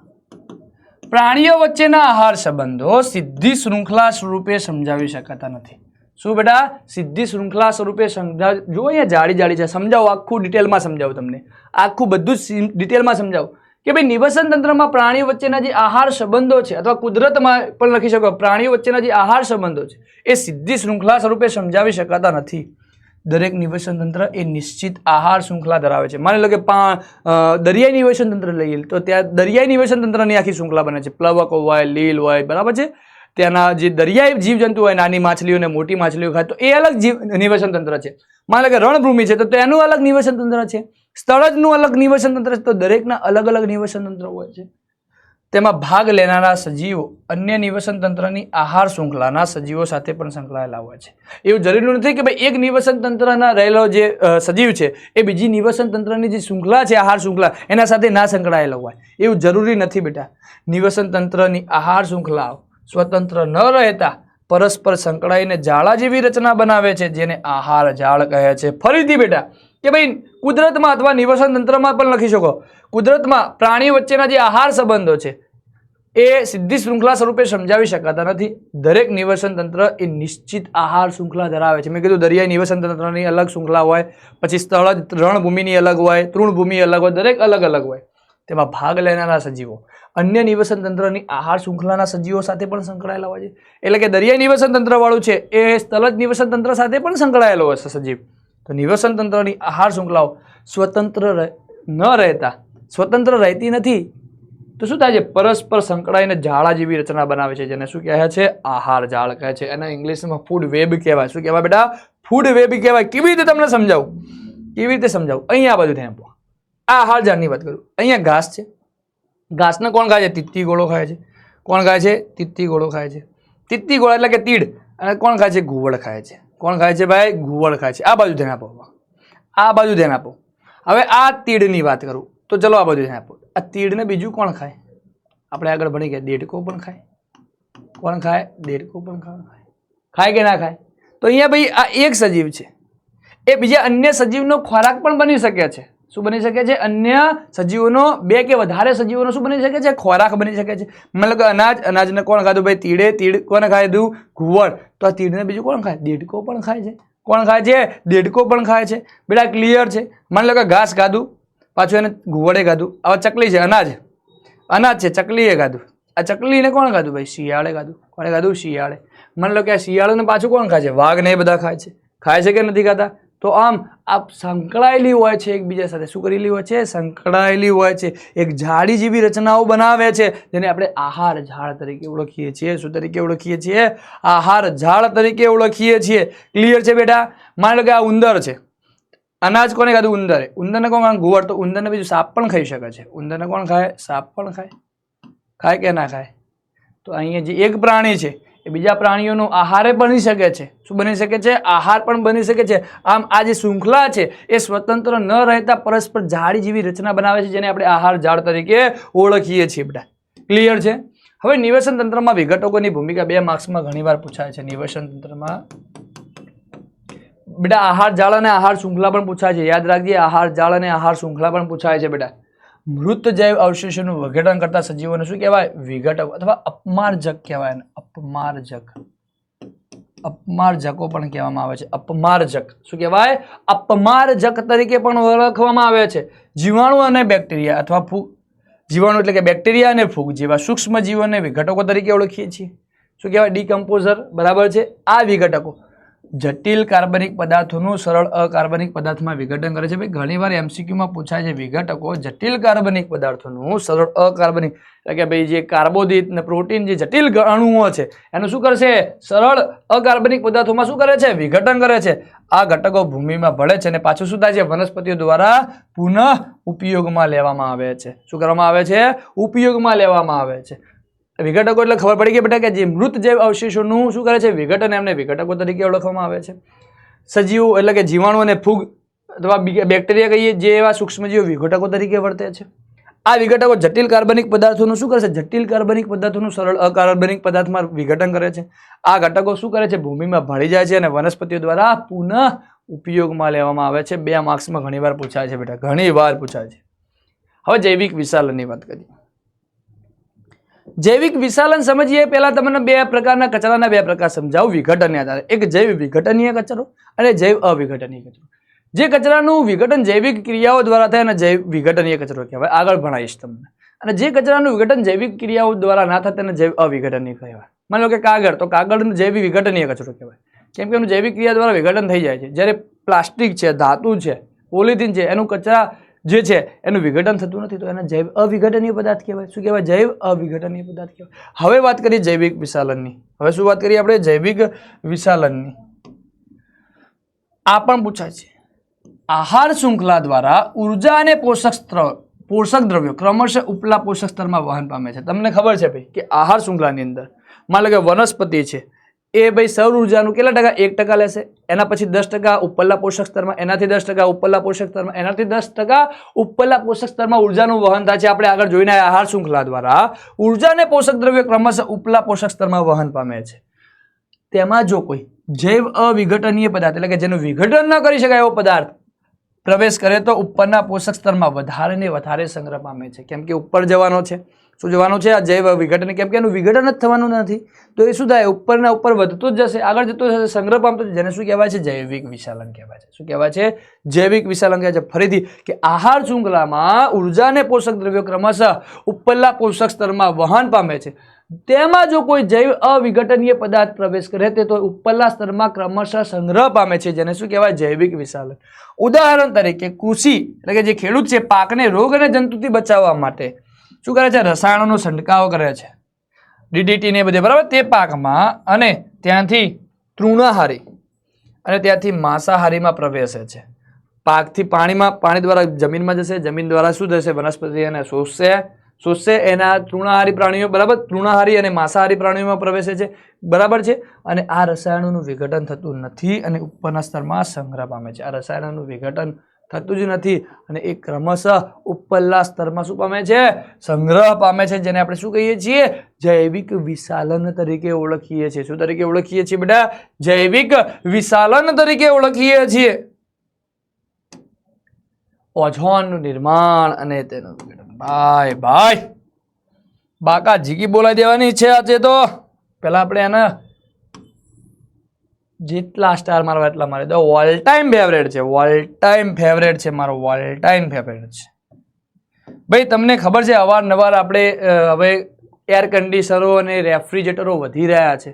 પ્રાણીઓ વચ્ચેના આહાર સંબંધો સીધી શૃંખલા સ્વરૂપે સમજાવી શકાતા નથી. શું બેટા? સીધી શૃંખલા સ્વરૂપે સમજાવ. જો અહીંયા જાડી જાડી છે, સમજાવો, આખું ડિટેલમાં સમજાવું તમને, આખું બધું જ ડિટેલમાં સમજાવું કે ભાઈ નિવસન તંત્રમાં પ્રાણીઓ વચ્ચેના જે આહાર સંબંધો છે, અથવા કુદરતમાં પણ લખી શકો પ્રાણીઓ વચ્ચેના જે આહાર સંબંધો છે એ સીધી શૃંખલા સ્વરૂપે સમજાવી શકાતા નથી. દરેક નિવસન તંત્ર એ નિશ્ચિત આહાર શૃંખલા ધરાવે છે. માની લો કે દરિયાઈ નિવસન તંત્ર લઈએ તો ત્યાં દરિયાઈ નિવસન તંત્રની આખી શૃંખલા બને છે. પ્લવકો હોય, લીલ હોય, બરાબર છે. ત્યાંના જે દરિયાઈ જીવજંતુ હોય, નાની માછલીઓ અને મોટી માછલીઓ ખાય તો એ અલગ નિવસન તંત્ર છે. માની લો કે રણભૂમિ છે તો તેનું અલગ નિવસન તંત્ર છે. સ્થળજનું અલગ નિવસન તંત્ર છે. તો દરેકના અલગ અલગ નિવસન તંત્ર હોય છે. તેમાં ભાગ લેનારા સજીવો અન્ય નિવસન તંત્રની આહાર શૃંખલાના સજીવો સાથે પણ સંકળાયેલા હોય છે. એવું જરૂરી નથી કે ભાઈ એક નિવસન તંત્રના રહેલો જે સજીવ છે એ બીજી નિવસન તંત્રની જે શૃંખલા છે, આહાર શૃંખલા, એના સાથે ના સંકળાયેલો હોય, એવું જરૂરી નથી બેટા. નિવસન તંત્રની આહાર શૃંખલાઓ સ્વતંત્ર ન રહેતા પરસ્પર સંકળાઈને જાળા જેવી રચના બનાવે છે, જેને આહાર જાળ કહે છે. ફરીથી બેટા કે ભાઈ કુદરતમાં અથવા નિવસન તંત્રમાં પણ લખી શકો, કુદરતમાં પ્રાણીઓ વચ્ચેના જે આહાર સંબંધો છે એ સીધી શૃંખલા સ્વરૂપે સમજાવી શકાતા નથી. દરેક નિવસન તંત્ર એ નિશ્ચિત આહાર શૃંખલા ધરાવે છે. મેં કીધું દરિયાઈ નિવસન તંત્રની અલગ શૃંખલા હોય, પછી સ્થળ રણભૂમિની અલગ હોય, તૃણભૂમિ અલગ હોય, દરેક અલગ અલગ હોય. તેમાં ભાગ લેનારા સજીવો અન્ય નિવસન તંત્રની આહાર શૃંખલાના સજીવો સાથે પણ સંકળાયેલા હોય છે. એટલે કે દરિયાઈ નિવસન તંત્ર વાળું છે એ સ્થળજ નિવસન તંત્ર સાથે પણ સંકળાયેલો હોય છે સજીવ. તો નિવસન તંત્રની આહાર શૃંખલાઓ સ્વતંત્ર રહેતી નથી. તો શું થાય છે? પરસ્પર સંકળાઈને જાળા જેવી રચના બનાવે છે, જેને શું કહે છે? આહાર જાળ કહે છે. એને ઇંગ્લિશમાં ફૂડ વેબ કહેવાય. શું કહેવાય બેટા? ફૂડ વેબ કહેવાય. કેવી રીતે તમને સમજાવું? કેવી રીતે સમજાવું? અહીંયા આ બધું ધ્યાન આપો. આ આહાર જાળની વાત કરું. અહીંયા ઘાસ છે. ઘાસને કોણ ખાય છે? તીતી ગોળો ખાય છે. કોણ ખાય છે? તીતી ગોળો ખાય છે. તીતી ગોળો એટલે કે તીડ. અને કોણ ખાય છે? ઘુવડ ખાય છે. કોણ ખાય છે ભાઈ? ઘુવડ ખાય છે. આ બાજુ ધ્યાન આપો. આ બાજુ ધ્યાન આપો. હવે આ તીડની વાત કરું તો ચલો આ બાજુ ધ્યાન આપો. આ તીડને બીજું કોણ ખાય? આપણે આગળ ભણી ગયા દેડકો પણ ખાય. કોણ ખાય? દેડકો પણ ખાય. ખાય કે ના ખાય? તો અહીંયા ભાઈ આ એક સજીવ છે, એ બીજા અન્ય સજીવનો ખોરાક પણ બની શકે છે. શું બની શકે છે? અન્ય સજીવોનો, બે કે વધારે સજીવોનો શું બની શકે છે? ખોરાક બની શકે છે. મતલબ કે અનાજને કોણ ખાધું ભાઈ? તીડે. તીડ કોને ખાધું? ઘુવડ. તો આ તીડને બીજું કોણ ખાય? દેડકો પણ ખાય છે. કોણ ખાય છે? દેડકો પણ ખાય છે. બેટા ક્લિયર છે? માની લો કે ઘાસ ખાધું, પાછું એને ઘુવડે ખાધું. હવે ચકલી છે, અનાજ છે, ચકલીએ ખાધું. આ ચકલીને કોણ ખાધું ભાઈ? શિયાળે ખાધું. કોણે ખાધું? શિયાળે. માની લો કે આ શિયાળને પાછું કોણ ખાય છે? વાઘ ને એ બધા ખાય છે. ખાય છે કે નથી ખાતા? તો આમ આ સંકળાયેલી હોય છે એકબીજા સાથે. શું કરેલી હોય છે? સંકળાયેલી હોય છે. એક જાળી જેવી રચનાઓ બનાવે છે, જેને આપણે આહાર ઝાડ તરીકે ઓળખીએ છીએ. શું તરીકે ઓળખીએ છીએ? આહાર ઝાડ તરીકે ઓળખીએ છીએ. ક્લિયર છે બેટા? માની લો કે આ ઉંદર છે. અનાજ કોને ખાધું? ઉંદરે. ઉંદરને કોણ ખાય? ઘુવડ. તો ઉંદરને બીજું સાપ પણ ખાઈ શકે છે. ઉંદરને કોણ ખાય? સાપ પણ ખાય. ખાય કે ના ખાય? તો અહીંયા જે એક પ્રાણી છે એ બીજા પ્રાણીઓનો આહાર બની શકે છે. શું બની શકે છે? આહાર પણ બની શકે છે. આમ આ જે શૃંખલા છે એ સ્વતંત્ર ન રહેતા પરસ્પર જાળી જેવી રચના બનાવે છે, જેને આપણે આહાર ઝાડ તરીકે ઓળખીએ છીએ બેટા. ક્લિયર છે? હવે નિવસન તંત્રમાં વિઘટકોની ભૂમિકા 2 માર્ક્સમાં ઘણીવાર પૂછાય છે. નિવસન તંત્રમાં બેટા આહાર જાળ અને આહાર શૃંખલા પણ પૂછાય છે. યાદ રાખજે, આહાર જાળ અને આહાર શૃંખલા પણ પૂછાય છે બેટા. મૃત જૈવ અવશેષોનું વિઘટન કરતા સજીવોને શું કહેવાય? વિઘટક અથવા અપમાર્જક કહેવાય. અપમાર્જકો પણ કહેવામાં આવે છે. અપમાર્જક શું કહેવાય? અપમાર્જક તરીકે પણ ઓળખવામાં આવે છે. જીવાણુ અને બેક્ટેરિયા અથવા ફૂગ. જીવાણુ એટલે કે બેક્ટેરિયા અને ફૂગ જેવા સૂક્ષ્મ જીવોને વિઘટકો તરીકે ઓળખીએ છીએ. શું કહેવાય? ડીકમ્પોઝર. બરાબર છે? આ વિઘટકો જટિલ કાર્બનિક પદાર્થોનું સરળ અકાર્બનિક પદાર્થમાં વિઘટન કરે છે. ભાઈ ઘણીવાર એમસીક્યુમાં પૂછાય છે વિઘટકો જટિલ કાર્બનિક પદાર્થોનું સરળ અકાર્બનિક, એટલે કે ભાઈ જે કાર્બોદિત ને પ્રોટીન જે જટિલ અણુઓ છે એનું શું કરશે? સરળ અકાર્બનિક પદાર્થોમાં શું કરે છે? વિઘટન કરે છે. આ ઘટકો ભૂમિમાં ભળે છે અને પાછું શું થાય છે? વનસ્પતિઓ દ્વારા પુનઃ ઉપયોગમાં લેવામાં આવે છે. શું કરવામાં આવે છે? ઉપયોગમાં લેવામાં આવે છે. વિઘટકો એટલે ખબર પડી ગઈ બેટા કે જે મૃત જૈવ અવશેષોનું શું કરે છે? વિઘટન. એમને વિઘટકો તરીકે ઓળખવામાં આવે છે. સજીવો એટલે કે જીવાણુ અને ફૂગ અથવા બેક્ટેરિયા કહીએ જે એવા સૂક્ષ્મજીવો વિઘટકો તરીકે વર્તે છે. આ વિઘટકો જટિલ કાર્બનિક પદાર્થોનું શું કરે છે? જટિલ કાર્બનિક પદાર્થોનું સરળ અકાર્બનિક પદાર્થમાં વિઘટન કરે છે. આ ઘટકો શું કરે છે? ભૂમિમાં ભળી જાય છે અને વનસ્પતિઓ દ્વારા પુનઃ ઉપયોગમાં લેવામાં આવે છે. 2 માર્ક્સમાં ઘણીવાર પૂછાય છે બેટા, ઘણીવાર પૂછાય છે. હવે જૈવિક વિશાલનની વાત કરીએ. જૈવિક વિશાલન સમજીએ પહેલા તમને 2 પ્રકારના કચરાના 2 પ્રકાર સમજાવું વિઘટનને આધારે. એક જૈવ વિઘટનીય કચરો અને જૈવ અવિઘટનીય કચરો. જે કચરાનું વિઘટન જૈવિક ક્રિયાઓ દ્વારા થાય અને જૈવ વિઘટનીય કચરો કહેવાય. આગળ ભણાવીશ તમને. અને જે કચરાનું વિઘટન જૈવિક ક્રિયાઓ દ્વારા ના થાય તેને જૈવ અવિઘટનીય કહેવાય. માની લો કે કાગળ, તો કાગળનું જૈવ વિઘટનીય કચરો કહેવાય, કેમ કે એનું જૈવિક ક્રિયા દ્વારા વિઘટન થઈ જાય છે. જ્યારે પ્લાસ્ટિક છે, ધાતુ છે, પોલિથીન છે, એનું કચરા જે છે એનું વિઘટન થતું નથી, તો એને જૈવ અવિઘટનીય પદાર્થ કહેવાય. શું કહેવાય? જૈવ અવિઘટનીય પદાર્થ કહેવાય. હવે વાત કરીએ જૈવિક વિશાલનની. હવે શું વાત કરીએ આપણે? જૈવિક વિશાલનની. આ પણ પૂછાય છે. આહાર શૃંખલા દ્વારા ઉર્જા અને પોષક દ્રવ્યો ક્રમશઃ ઉપલા પોષક સ્તરમાં વહન પામે છે. તમને ખબર છે ભાઈ કે આહાર શૃંખલાની અંદર માની લો કે વનસ્પતિ છે એ ભાઈ સૌર ઉર્જાનું કેટલા ટકા? 1% લેશે. એના પછી 10% ઉપરલા પોષક સ્તરમાં, એનાથી 10% ઉપરલા પોષક સ્તરમાં, એનાથી 10% ઉપરલા પોષક સ્તરમાં ઉર્જાનું વહન થાય છે. આપણે આગળ જોઈને આહાર શૃંખલા દ્વારા ઉર્જા અને પોષક દ્રવ્યો ક્રમશઃ ઉપલા પોષક સ્તરમાં વહન પામે છે. તેમાં જો કોઈ જૈવ અવિઘટનીય પદાર્થ એટલે કે જેનું વિઘટન ન કરી શકાય એવો પદાર્થ પ્રવેશ કરે તો ઉપરના પોષક સ્તરમાં વધારે ને વધારે સંગ્રહ પામે છે. કેમ કે ઉપર જવાનો છે. શું જવાનું છે? આ જૈવ વિઘટન. કેમ કે એનું વિઘટન જ થવાનું નથી, તો એ શું થાય? ઉપરના ઉપર વધતું જ જશે, આગળ જતું જશે, સંગ્રહ પામતો જેને શું કહેવાય છે? જૈવિક વિશાલન કહેવાય છે. શું કહેવાય છે? જૈવિક વિશાલન કહેવાય છે. ફરીથી કે આહાર શૃંખલામાં ઉર્જા અને પોષક દ્રવ્યો ક્રમશઃ ઉપરલા પોષક સ્તરમાં વહન પામે છે. તેમાં જો કોઈ જૈવ અવિઘટનીય પદાર્થ પ્રવેશ કરે તો ઉપરલા સ્તરમાં ક્રમશઃ સંગ્રહ પામે છે, જેને શું કહેવાય? જૈવિક વિશાલન. ઉદાહરણ તરીકે કૃષિ એટલે કે જે ખેડૂત છે પાકને રોગ અને જંતુથી બચાવવા માટે શું કરે છે? રસાયણોનો છંટકાવ કરે છે, DDT ને બધે, બરાબર? તે પાકમાં અને ત્યાંથી તૃણાહારી અને ત્યાંથી માંસાહારીમાં પ્રવેશે છે. પાકથી પાણી દ્વારા જમીનમાં જશે, જમીન દ્વારા શું થશે? વનસ્પતિ એને શોષશે, એના તૃણાહારી પ્રાણીઓ, બરાબર? તૃણાહારી અને માંસાહારી પ્રાણીઓમાં પ્રવેશે છે, બરાબર છે? અને આ રસાયણોનું વિઘટન થતું નથી અને ઉપરના સ્તરમાં સંગ્રહ પામે છે. આ રસાયણોનું વિઘટન થતું જ નથી અને એ ક્રમશઃ ઉપરલા સ્તરમાં શું પામે છે? સંગ્રહ પામે છે, જેને આપણે શું કહીએ છીએ? જૈવિક વિશાલન તરીકે ઓળખીએ છીએ. શું તરીકે ઓળખીએ છીએ બેટા? જૈવિક વિશાલન તરીકે ઓળખીએ છીએ. ઓઝોનનું નિર્માણ અને તેનું વિઘટન. ભાઈ બાકા જીકી બોલાવી દેવાની છે આજે તો. પેલા આપણે એને જેટલા સ્ટાર મારવા એટલા મારી દો. ઓલ ટાઈમ ફેવરેટ છે, ઓલ ટાઈમ ફેવરેટ છે મારો, ઓલ ટાઈમ ફેવરેટ છે. ભાઈ તમને ખબર છે અવારનવાર આપણે હવે એર કન્ડિશનરો અને રેફ્રિજરેટરો વધી રહ્યા છે,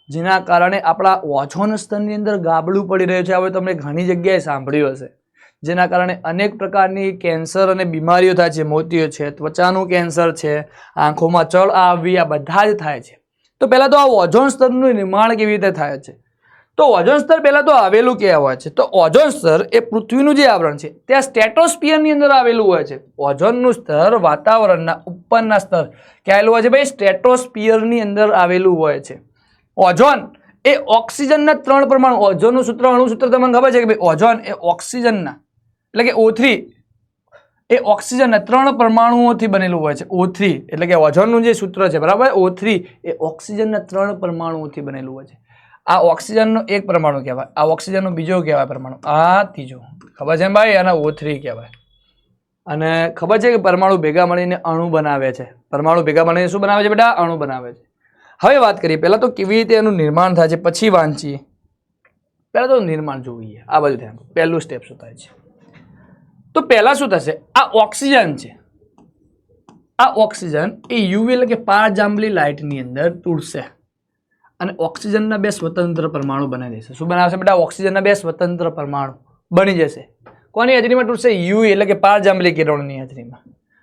જેના કારણે આપણા ઓઝોન સ્તરની અંદર ગાબડું પડી રહ્યું છે. હવે તમે ઘણી જગ્યાએ સાંભળ્યું હશે, જેના કારણે અનેક પ્રકારની કેન્સર અને બીમારીઓ થાય છે. મોતિયો છે, ત્વચાનું કેન્સર છે, આંખોમાં ચળ આવવી, આ બધા જ થાય છે. તો પહેલા તો આ ઓઝોન સ્તરનું નિર્માણ કેવી રીતે થાય છે? તો ઓઝોન સ્તર પહેલા તો આવેલું ક્યાં હોય છે? તો ઓઝોન સ્તર એ પૃથ્વીનું જે આવરણ છે ત્યાં સ્ટ્રેટોસ્ફિયરની અંદર આવેલું હોય છે. ઓઝોનનું સ્તર વાતાવરણના ઉપરના સ્તર ક્યાં આવેલું હોય છે? ભાઈ સ્ટ્રેટોસ્ફિયરની અંદર આવેલું હોય છે. ઓઝોન એ ઓક્સિજનના 3 પરમાણુ, ઓઝોનનું સૂત્ર, અણુસૂત્ર તમને ખબર છે કે ભાઈ ઓઝોન એ ઓક્સિજનના એટલે કે O3 એ ઓક્સિજનના 3 પરમાણુઓથી બનેલું હોય છે. O3 એટલે કે ઓઝોનનું જે સૂત્ર છે, બરાબર? O3 એ ઓક્સિજનના 3 પરમાણુઓથી બનેલું હોય છે. આ ઓક્સિજનનો એક પરમાણુ કહેવાય, આ ઓક્સિજનનો બીજો કહેવાય પરમાણુ, આ ત્રીજો. ખબર છે ભાઈ? આના O3 કહેવાય. અને ખબર છે કે પરમાણુ ભેગા મળીને અણુ બનાવે છે. પરમાણુ ભેગા મળીને શું બનાવે છે બેટા? અણુ બનાવે છે. હવે વાત કરીએ પહેલા તો કેવી રીતે એનું નિર્માણ થાય છે, પછી વાંચીએ. પહેલા તો નિર્માણ જોઈએ, આ બધું ધ્યાન. પહેલું સ્ટેપ શું થાય છે? તો પહેલા શું થશે? આ ઓક્સિજન છે, આ ઓક્સિજન એ યુવી એટલે કે પારજાંબલી લાઇટની અંદર તૂટશે અને ઓક્સિજનના 2 સ્વતંત્ર પરમાણુ બનાવી દેશે. શું બનાવશે બેટા? ઓક્સિજનના 2 સ્વતંત્ર પરમાણુ બની જશે. કોની હાજરીમાં તૂટશે? યુવી એટલે કે પારજાંબલી કિરણોની હાજરીમાં.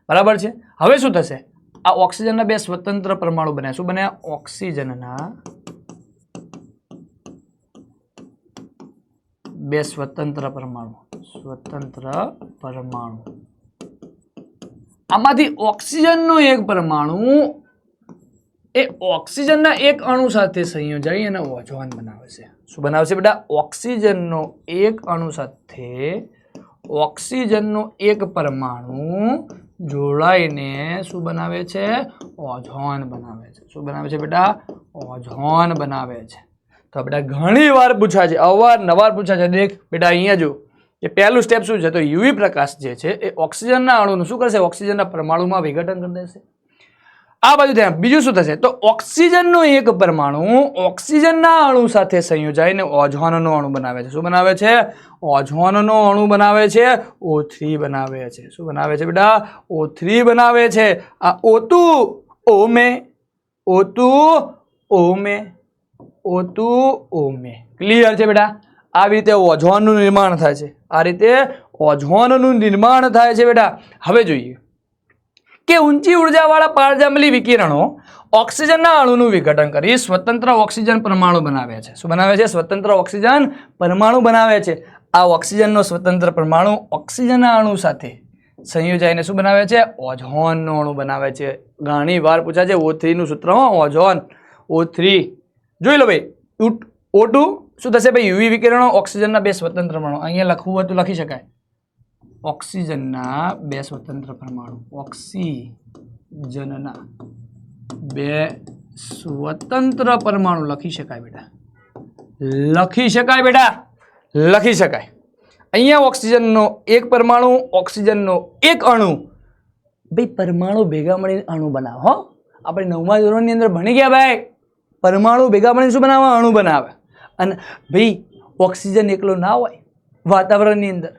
બરાબર છે. હવે શું થશે? આ ઓક્સિજનના 2 સ્વતંત્ર પરમાણુ બન્યા. શું બન્યા? ઓક્સિજનના 2 સ્વતંત્ર પરમાણુ. આમાંથી ઓક્સિજનનો એક પરમાણુ એ ઓક્સિજનના એક અણુ સાથે સંયોજાઈ અને ઓઝોન બનાવે છે. શું બનાવશે બેટા? ઓક્સિજનનો એક અણુ સાથે ઓક્સિજનનો એક પરમાણુ જોડાઈને શું બનાવે છે? ઓઝોન બનાવે છે. શું બનાવે છે બેટા? ઓઝોન બનાવે છે. તો બેટા ઘણી વાર પૂછાય છે, અવારનવાર પૂછાય છે. દેખ બેટા અહીંયા જો કે પહેલું સ્ટેપ શું છે? તો યુવી પ્રકાશ જે છે એ ઓક્સિજનના અણુનું શું કરશે? ઓક્સિજનના પરમાણુમાં વિઘટન કરી દેશે. આ બાજુ ધ્યાન. બીજું શું થશે? તો ઓક્સિજનનો એક પરમાણુ ઓક્સિજનના અણુ સાથે સંયોજાઈને ઓઝોનનો અણુ બનાવે છે. શું બનાવે છે? ઓઝોનનો અણુ બનાવે છે. O3 બનાવે છે. શું બનાવે છે બેટા? O3 બનાવે છે. આ O2 ક્લિયર છે બેટા? આવી રીતે ઓઝોનનું નિર્માણ થાય છે. આ રીતે ઓઝોનનું નિર્માણ થાય છે બેટા. હવે જોઈએ કે ઊંચી ઉર્જાવાળા પારજાંબલી વિકિરણો ઓક્સિજનના અણુનું વિઘટન કરી સ્વતંત્ર ઓક્સિજન પરમાણુ બનાવે છે. શું બનાવે છે? સ્વતંત્ર ઓક્સિજન પરમાણુ બનાવે છે. આ ઓક્સિજનનો સ્વતંત્ર પરમાણુ ઓક્સિજનના અણુ સાથે સંયોજાઈને શું બનાવે છે? ઓઝોનનો અણુ બનાવે છે. ઘણી વાર પૂછાય છે. O3 નું સૂત્ર ઓઝોન. O3 જોઈ લો ભાઈ. O2 શું થશે ભાઈ? યુવી વિકિરણો ઓક્સિજનના 2 સ્વતંત્ર પરમાણુ. અહીંયા લખવું હોય તો લખી શકાય. ઓક્સિજનના 2 સ્વતંત્ર પરમાણુ. ઓક્સિજનના 2 સ્વતંત્ર પરમાણુ લખી શકાય બેટા. લખી શકાય બેટા. લખી શકાય. અહીંયા ઓક્સિજનનો એક પરમાણુ, ઓક્સિજનનો એક અણુ. ભાઈ પરમાણુ ભેગા મળીને અણુ બનાવે. હો, આપણે 9મા ધોરણની અંદર ભણી ગયા ભાઈ. પરમાણુ ભેગા મળીને શું બનાવે? અણુ બનાવે. અને ભાઈ ઓક્સિજન એકલો ના હોય વાતાવરણની અંદર.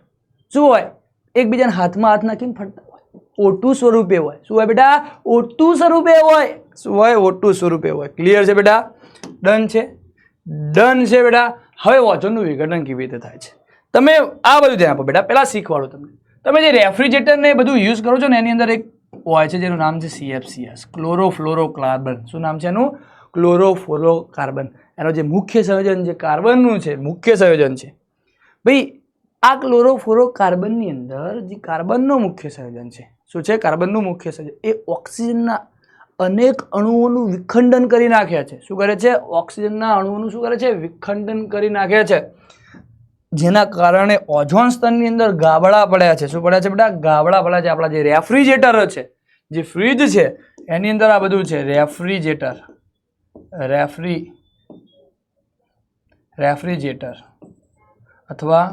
શું હોય? એકબીજાના હાથમાં હાથ નાખીને ફરતા હોય. O2 સ્વરૂપે હોય. શું હોય બેટા? O2 સ્વરૂપે હોય. શું હોય? O2 સ્વરૂપે હોય. ક્લિયર છે બેટા? ડન છે? ડન છે બેટા? હવે ઓઝોનનું વિઘટન કેવી રીતે થાય છે તમે આ બધું ધ્યાન આપો બેટા. પહેલા શીખવાડો તમને. તમે જે રેફ્રિજરેટર ને બધું યુઝ કરો છો ને એની અંદર એક હોય છે જેનું નામ છે CFCS, ક્લોરોફ્લોરોકાર્બન. શું નામ છે એનું? ક્લોરોફ્લોરોકાર્બન. એનો જે મુખ્ય સંયોજન જે કાર્બનનું છે, મુખ્ય સંયોજન છે ભાઈ. આ ક્લોરોફ્લોરોકાર્બનની અંદર જે કાર્બનનું મુખ્ય સંયોજન છે, શું છે? કાર્બનનું મુખ્ય સંયોજન એ ઓક્સિજનના અનેક અણુઓનું વિખંડન કરી નાખે છે. શું કરે છે? ઓક્સિજનના અણુઓનું શું કરે છે? વિખંડન કરી નાખે છે. જેના કારણે ઓઝોન સ્તરની અંદર ગાબડા પડ્યા છે. શું પડ્યા છે બેટા? ગાબડા પડ્યા છે. આપણા જે રેફ્રિજરેટર છે, જે ફ્રીજ છે એની અંદર આ બધું છે. રેફ્રિજરેટર અથવા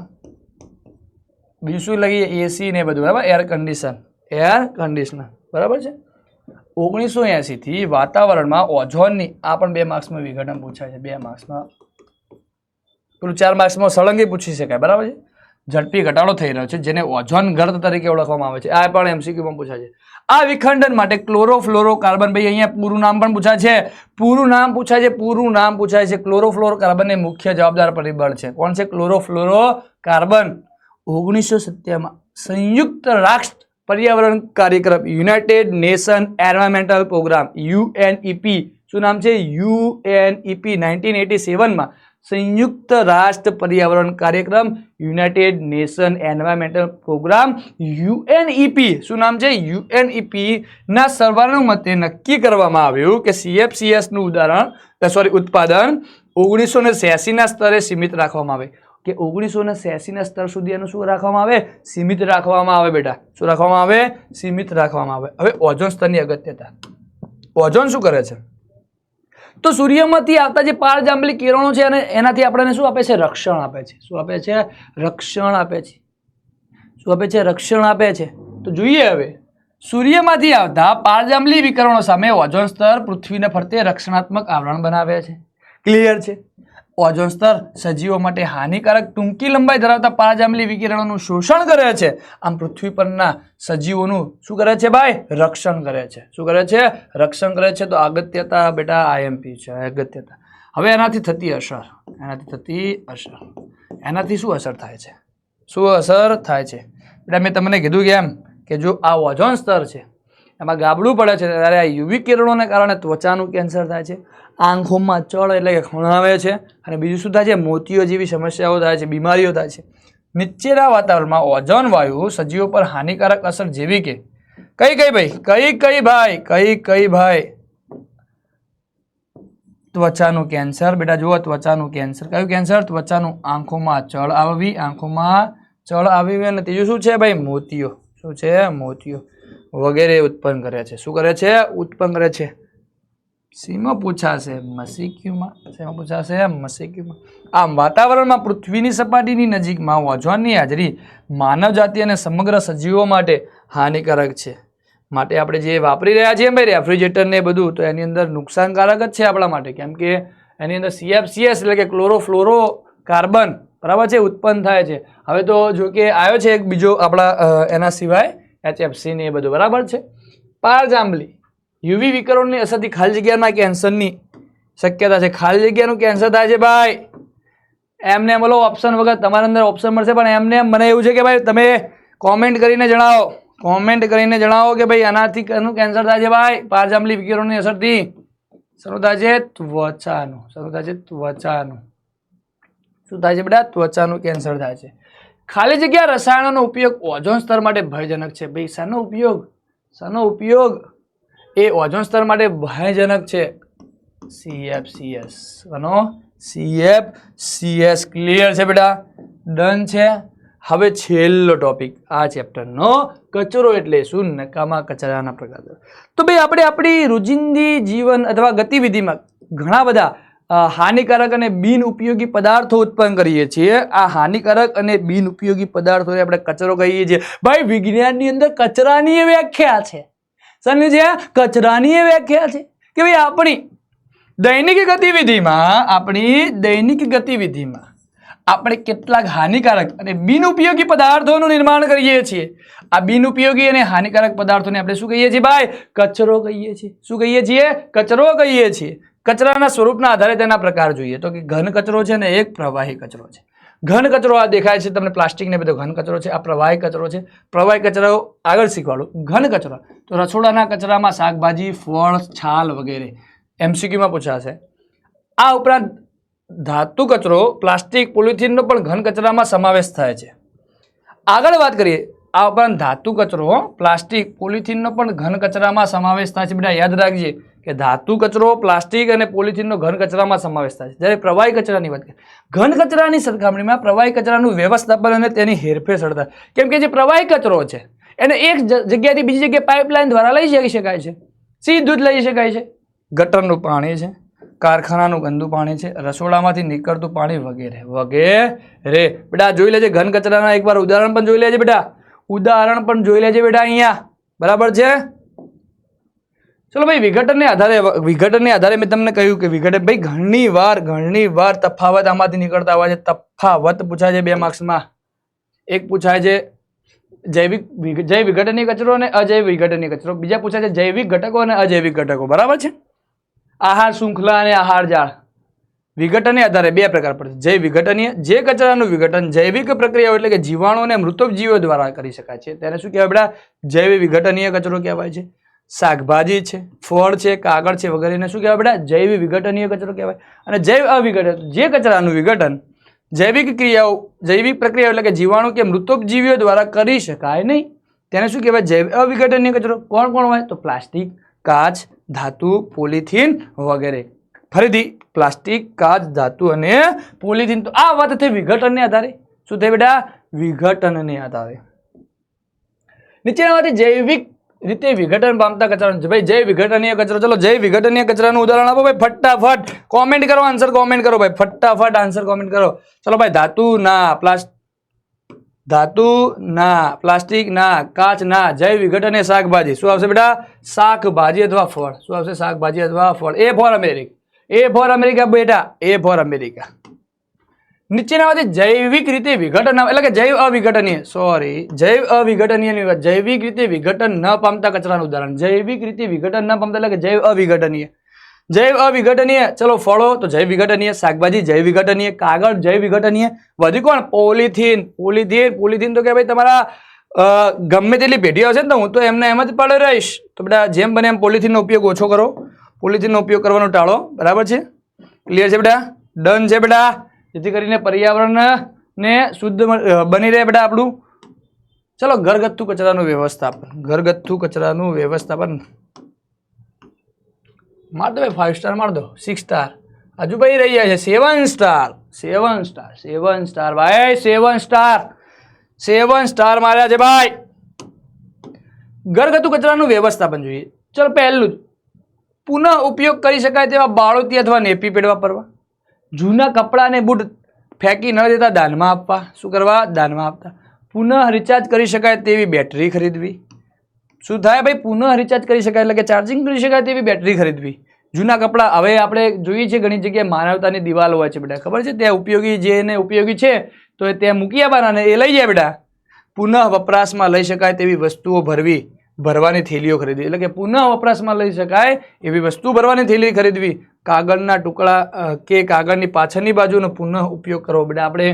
બીજું શું લઈએ? AC ને બધું. બરાબર? Air conditioner. બરાબર છે? 1980 થી વાતાવરણમાં ઓઝોનની આ પણ 2 માર્ક્સમાં વિઘટન પૂછાય છે. 2 માર્ક્સમાં. પેલું 4 માર્ક્સમાં સળંગી પૂછી શકાય. બરાબર છે? ઝડપી ઘટાડો થઈ રહ્યો છે જેને ઓઝોન ગર્ત તરીકે ઓળખવામાં આવે છે. આ પણ MCQમાં પૂછાય છે. આ વિખંડન માટે ક્લોરોફ્લોરોકાર્બન. ભાઈ અહીંયા પૂરું નામ પણ પૂછાય છે. પૂરું નામ પૂછાય છે. ક્લોરોફ્લોરોકાર્બન એ મુખ્ય જવાબદાર પરિબળ છે. કોણ છે? ક્લોરોફ્લોરોકાર્બન. 1970માં સંયુક્ત રાષ્ટ્ર પર્યાવરણ કાર્યક્રમ United Nation environmental programme UNEP. શું નામ છે? UNEP. 1987માં સંયુક્ત રાષ્ટ્ર પર્યાવરણ કાર્યક્રમ United Nation environmental programme UNEP. શું નામ છે? UNEP ના સર્વાનુમતે નક્કી કરવામાં આવ્યું કે CFCS નું ઉત્પાદન 1986 ના સ્તરે સીમિત રાખવામાં આવે. કે 1986 ના સ્તર સુધી એનું શું રાખવામાં આવે? સીમિત રાખવામાં આવે બેટા. શું રાખવામાં આવે? સીમિત રાખવામાં આવે. હવે ઓઝોન સ્તરની અગત્યતા. ઓઝોન શું કરે છે? તો સૂર્યમાંથી આવતા જે પારજાંબલી કિરણો છે અને એનાથી આપણને શું આપે છે? રક્ષણ આપે છે. શું આપે છે? રક્ષણ આપે છે. શું આપે છે? રક્ષણ આપે છે. તો જોઈએ હવે સૂર્યમાંથી આવતા પારજાંબલી વિકિરણો સામે ઓઝોન સ્તર પૃથ્વીને ફરતે રક્ષણાત્મક આવરણ બનાવે છે. ક્લિયર છે? ઓઝોન સ્તર સજીવો માટે હાનિકારક ટૂંકી લંબાઈ ધરાવતા પારજાંબલી વિકિરણોનું શોષણ કરે છે. આમ પૃથ્વી પરના સજીવોનું શું કરે છે ભાઈ? રક્ષણ કરે છે. શું કરે છે? રક્ષણ કરે છે. તો અગત્યતા બેટા IMP છે. અગત્યતા હવે એનાથી થતી અસર, એનાથી શું અસર થાય છે? શું અસર થાય છે? એટલે મેં તમને કીધું કે એમ કે જો આ ઓઝોન સ્તર છે એમાં ગાબડું પડે છે ત્યારે આ યુવી કિરણોને કારણે ત્વચાનું કેન્સર થાય છે, આંખોમાં ચળ એટલે કે ખણાવે છે, અને બીજું શું થાય છે? મોતિયો જેવી સમસ્યાઓ થાય છે, બીમારીઓ થાય છે. નીચેના વાતાવરણમાં ઓઝોન વાયુ સજીવો પર હાનિકારક અસર જેવી કે કઈ ભાઈ ત્વચાનું કેન્સર. બેટા જુઓ, ત્વચાનું કેન્સર. કયું કેન્સર? ત્વચાનું. આંખોમાં ચળ આવી, અને ત્રીજું શું છે ભાઈ? મોતિયો. શું છે? મોતિયો વગેરે ઉત્પન્ન કરે છે. શું કરે છે? ઉત્પન્ન કરે છે. શેમાં પૂછાશે? મસીક્યુમાં. આમ વાતાવરણમાં પૃથ્વીની સપાટીની નજીકમાં ઓઝોનની હાજરી માનવ જાતિ અને સમગ્ર સજીવો માટે હાનિકારક છે. માટે આપણે જે વાપરી રહ્યા છીએ ભાઈ રેફ્રિજરેટર ને બધું, તો એની અંદર નુકસાનકારક જ છે આપણા માટે, કેમ કે એની અંદર CFCS એટલે કે ક્લોરોફ્લોરો કાર્બન બરાબર છે ઉત્પન્ન થાય છે. હવે તો જો કે આવ્યો છે એક બીજો આપણા એના સિવાય HFC ને એ બધું બરાબર છે. પારજાંબલી યુવી વિકિરણની અસરથી ખાલી જગ્યાના કેન્સરની શક્યતા છે. ખાલી જગ્યાનું કેન્સર થાય છે ભાઈ. એમને બોલો ઓપ્શન વગર તમારા અંદર ઓપ્શન મળશે, પણ એમને મને એવું છે કે ભાઈ તમે કોમેન્ટ કરીને જણાવો, કે ભાઈ આનાથી કનું કેન્સર થાય છે ભાઈ? પારજાંબલી વિકિરણની અસરથી શરૂ થાય છે ત્વચાનું. શું થાય છે બેટા? ત્વચાનું કેન્સર થાય છે. ખાલી જગ્યા રસાયણોનો ઉપયોગ ઓઝોન સ્તર માટે ભયજનક છે. ભાઈ શાનો ઉપયોગ? એ ઓઝોન સ્તર માટે ભયજનક છે. CFCS. CFCS ક્લિયર છે બેટા? ડન છે. હવે છેલ્લો ટોપિક આ ચેપ્ટરનો, કચરો એટલે શું? નકામા કચરાના પ્રકાર. તો ભાઈ આપણે આપણી રોજિંદી જીવન અથવા ગતિવિધિમાં ઘણા બધા હાનિકારક અને બિનઉપયોગી પદાર્થો ઉત્પન્ન કરીએ છીએ. આ હાનિકારક અને બિનઉપયોગી પદાર્થોને આપણે કચરો કહીએ છીએ. ભાઈ વિજ્ઞાનની અંદર કચરાની વ્યાખ્યા છે. શાની છે? કચરાની વ્યાખ્યા છે કે ભાઈ આપણી દૈનિક ગતિવિધિમાં આપણે કેટલાક હાનિકારક અને બિનઉપયોગી પદાર્થોનું નિર્માણ કરીએ છીએ. આ બિનઉપયોગી અને હાનિકારક પદાર્થોને આપણે શું કહીએ છીએ ભાઈ? કચરો કહીએ છીએ. શું કહીએ છીએ? કચરો કહીએ છીએ. કચરાના સ્વરૂપના આધારે તેના પ્રકાર જોઈએ તો કે ઘન કચરો છે ને એક પ્રવાહી કચરો છે. ઘન કચરો આ દેખાય છે તમને પ્લાસ્ટિક ને બધો ઘન કચરો છે. આ પ્રવાહી કચરો છે. પ્રવાહી કચરો આગળ શીખવાડું. ઘન કચરો તો રસોડાના કચરામાં શાકભાજી, ફળ, છાલ વગેરે MCQમાં પૂછાશે. આ ઉપરાંત ધાતુ કચરો, પ્લાસ્ટિક, પોલિથીનનો પણ ઘન કચરામાં સમાવેશ થાય છે. આગળ વાત કરીએ. આ ઉપરાંત ધાતુ કચરો, પ્લાસ્ટિક, પોલિથીનનો પણ ઘન કચરામાં સમાવેશ થાય છે. બેટા યાદ રાખજે કે ધાતુ કચરો, પ્લાસ્ટિક અને પોલિથીનનો ઘન કચરામાં સમાવેશ થાય છે. જ્યારે પ્રવાહી કચરાની વાત કરીએ, ઘન કચરાની સરખામણીમાં પ્રવાહી કચરાનું વ્યવસ્થાપન અને તેની હેરફેર સરળ થાય. કેમ કે જે પ્રવાહી કચરો છે એને એક જગ્યાથી બીજી જગ્યાએ પાઇપલાઇન દ્વારા લઈ જઈ શકાય છે, સીધું જ લઈ શકાય છે. ગટરનું પાણી છે, કારખાનાનું ગંદુ પાણી છે, રસોડામાંથી નીકળતું પાણી વગેરે વગેરે. બેટા જોઈ લેજે ઘન કચરાના એકવાર ઉદાહરણ પણ જોઈ લેજે બેટા. અહીંયા બરાબર છે. ચલો ભાઈ વિઘટનને આધારે મેં તમને કહ્યું કે વિઘટન ભાઈ ઘણી વાર તફાવત આમાંથી નીકળતા હોય છે. તફાવત પૂછાય છે 2 માર્ક્સમાં. એક પૂછાય છે જૈવ વિઘટનીય કચરો અને અજૈવ વિઘટનીય કચરો. બીજા પૂછાય છે જૈવિક ઘટકો અને અજૈવિક ઘટકો. બરાબર છે. આહાર શૃંખલા અને આહાર જાળ. વિઘટનને આધારે 2 પ્રકાર પડે. જૈવ વિઘટનીય, જે કચરાનું વિઘટન જૈવિક પ્રક્રિયાઓ એટલે કે જીવાણુ અને મૃતોપજીવીઓ દ્વારા કરી શકાય છે તેને શું કહેવાય બેટા? જૈવ વિઘટનીય કચરો કહેવાય છે. શાકભાજી છે, ફળ છે, કાગળ છે વગેરેને શું કહેવાય બેટા? જૈવ વિઘટનીય કચરો કહેવાય. અને જૈવ અવિઘટન, જે કચરાનું વિઘટન જૈવિક પ્રક્રિયાઓ એટલે કે જીવાણુ કે મૃતોપજીવીઓ દ્વારા કરી શકાય નહીં તેને શું કહેવાય? જૈવ અવિઘટનીય કચરો. કોણ હોય? તો પ્લાસ્ટિક, કાચ, ધાતુ, પોલિથીન વગેરે. ફરીથી પ્લાસ્ટિક, કાચ, ધાતુ અને પોલિથીન. તો આ વાત થઈ વિઘટનને આધારે. શું થાય બેટા? વિઘટનને આધારે. નીચેનામાંથી જૈવિક રીતે વિઘટન પામતા કચરા. ભાઈ જૈવ વિઘટનીય કચરો. ચલો જૈવ વિઘટનીય કચરાનું ઉદાહરણ આપો ભાઈ ફટાફટ. કોમેન્ટ કરો, આન્સર કોમેન્ટ કરો ભાઈ. ફટાફટ આન્સર કોમેન્ટ કરો. ચલો ભાઈ ધાતુ ના, પ્લાસ્ટિક ના, કાચ ના, જૈવ વિઘટન એ શાકભાજી. શું આવશે બેટા? શાકભાજી અથવા ફળ. શું આવશે? શાકભાજી અથવા ફળ. એ ફોર અમેરિકા બેટા. એ ફોર અમેરિકા. નીચેનામાંથી જૈવિક રીતે વિઘટન એટલે કે જૈવ અવિઘટનીય જૈવિક રીતે વિઘટન ન પામતા કચરાનું ઉદાહરણ. જૈવિક રીતે વિઘટન ન પામતા એટલે કે જૈવ અવિઘટનીય. જૈવ અવિઘટનીય, ચલો ફળો તો જૈવ વિઘટનીય, શાકભાજી જૈવ વિઘટનીય, કાગળ જૈવ વિઘટનીય, વધુ કોણ પોલિથીન. પોલિથીન તો કે ભાઈ તમારા ગમે તેટલી પેઢીઓ હશે ને તો હું તો એમને એમ જ પડે રહીશ. તો બેટા જેમ બને એમ પોલિથીનનો ઉપયોગ ઓછો કરો, પોલિથીનનો ઉપયોગ કરવાનો ટાળો. બરાબર છે? ક્લિયર છે બેટા? ડન છે બેટા? જેથી કરીને પર્યાવરણને શુદ્ધ બની રહે બેટા આપણું. ચલો ઘરગથ્થુ કચરાનું વ્યવસ્થાપન. ઘરગથ્થુ કચરાનું વ્યવસ્થાપન માર દો ભાઈ, 5 સ્ટાર માર દો, 6 સ્ટાર. હજુ ભાઈ રહી જાય છે 7 સ્ટાર. 7 સ્ટાર, 7 સ્ટાર ભાઈ, 7 સ્ટાર, 7 સ્ટાર માર્યા છે ભાઈ. ઘરગથ્થુ કચરાનું વ્યવસ્થાપન જોઈએ. ચલો પહેલું જ પુનઃ ઉપયોગ કરી શકાય તેવા બાળોતી અથવા નેપી પેડ વાપરવા. જૂના કપડાં અને બૂટ ફેંકી ન દેતા દાનમાં આપવા. શું કરવા? દાનમાં આપતા. પુનઃ રિચાર્જ કરી શકાય તેવી બેટરી ખરીદવી. શું થાય ભાઈ? પુનઃ રિચાર્જ કરી શકાય એટલે કે ચાર્જિંગ કરી શકાય તેવી બેટરી ખરીદવી. જૂના કપડાં હવે આપણે જોઈએ છીએ ઘણી જગ્યાએ માનવતાની દિવાલ હોય છે બેટા, ખબર છે? ત્યાં ઉપયોગી જેને ઉપયોગી છે તો એ ત્યાં મૂકી આવવાના ને એ લઈ જાય બેટા. પુનઃ વપરાશમાં લઈ શકાય તેવી વસ્તુઓ ભરવાની થેલીઓ ખરીદવી. એટલે કે પુનઃ વપરાશમાં લઈ શકાય એવી વસ્તુ ભરવાની થેલી ખરીદવી. કાગળના ટુકડા કે કાગળની પાછળની બાજુનો પુનઃ ઉપયોગ કરવો. બેટા આપણે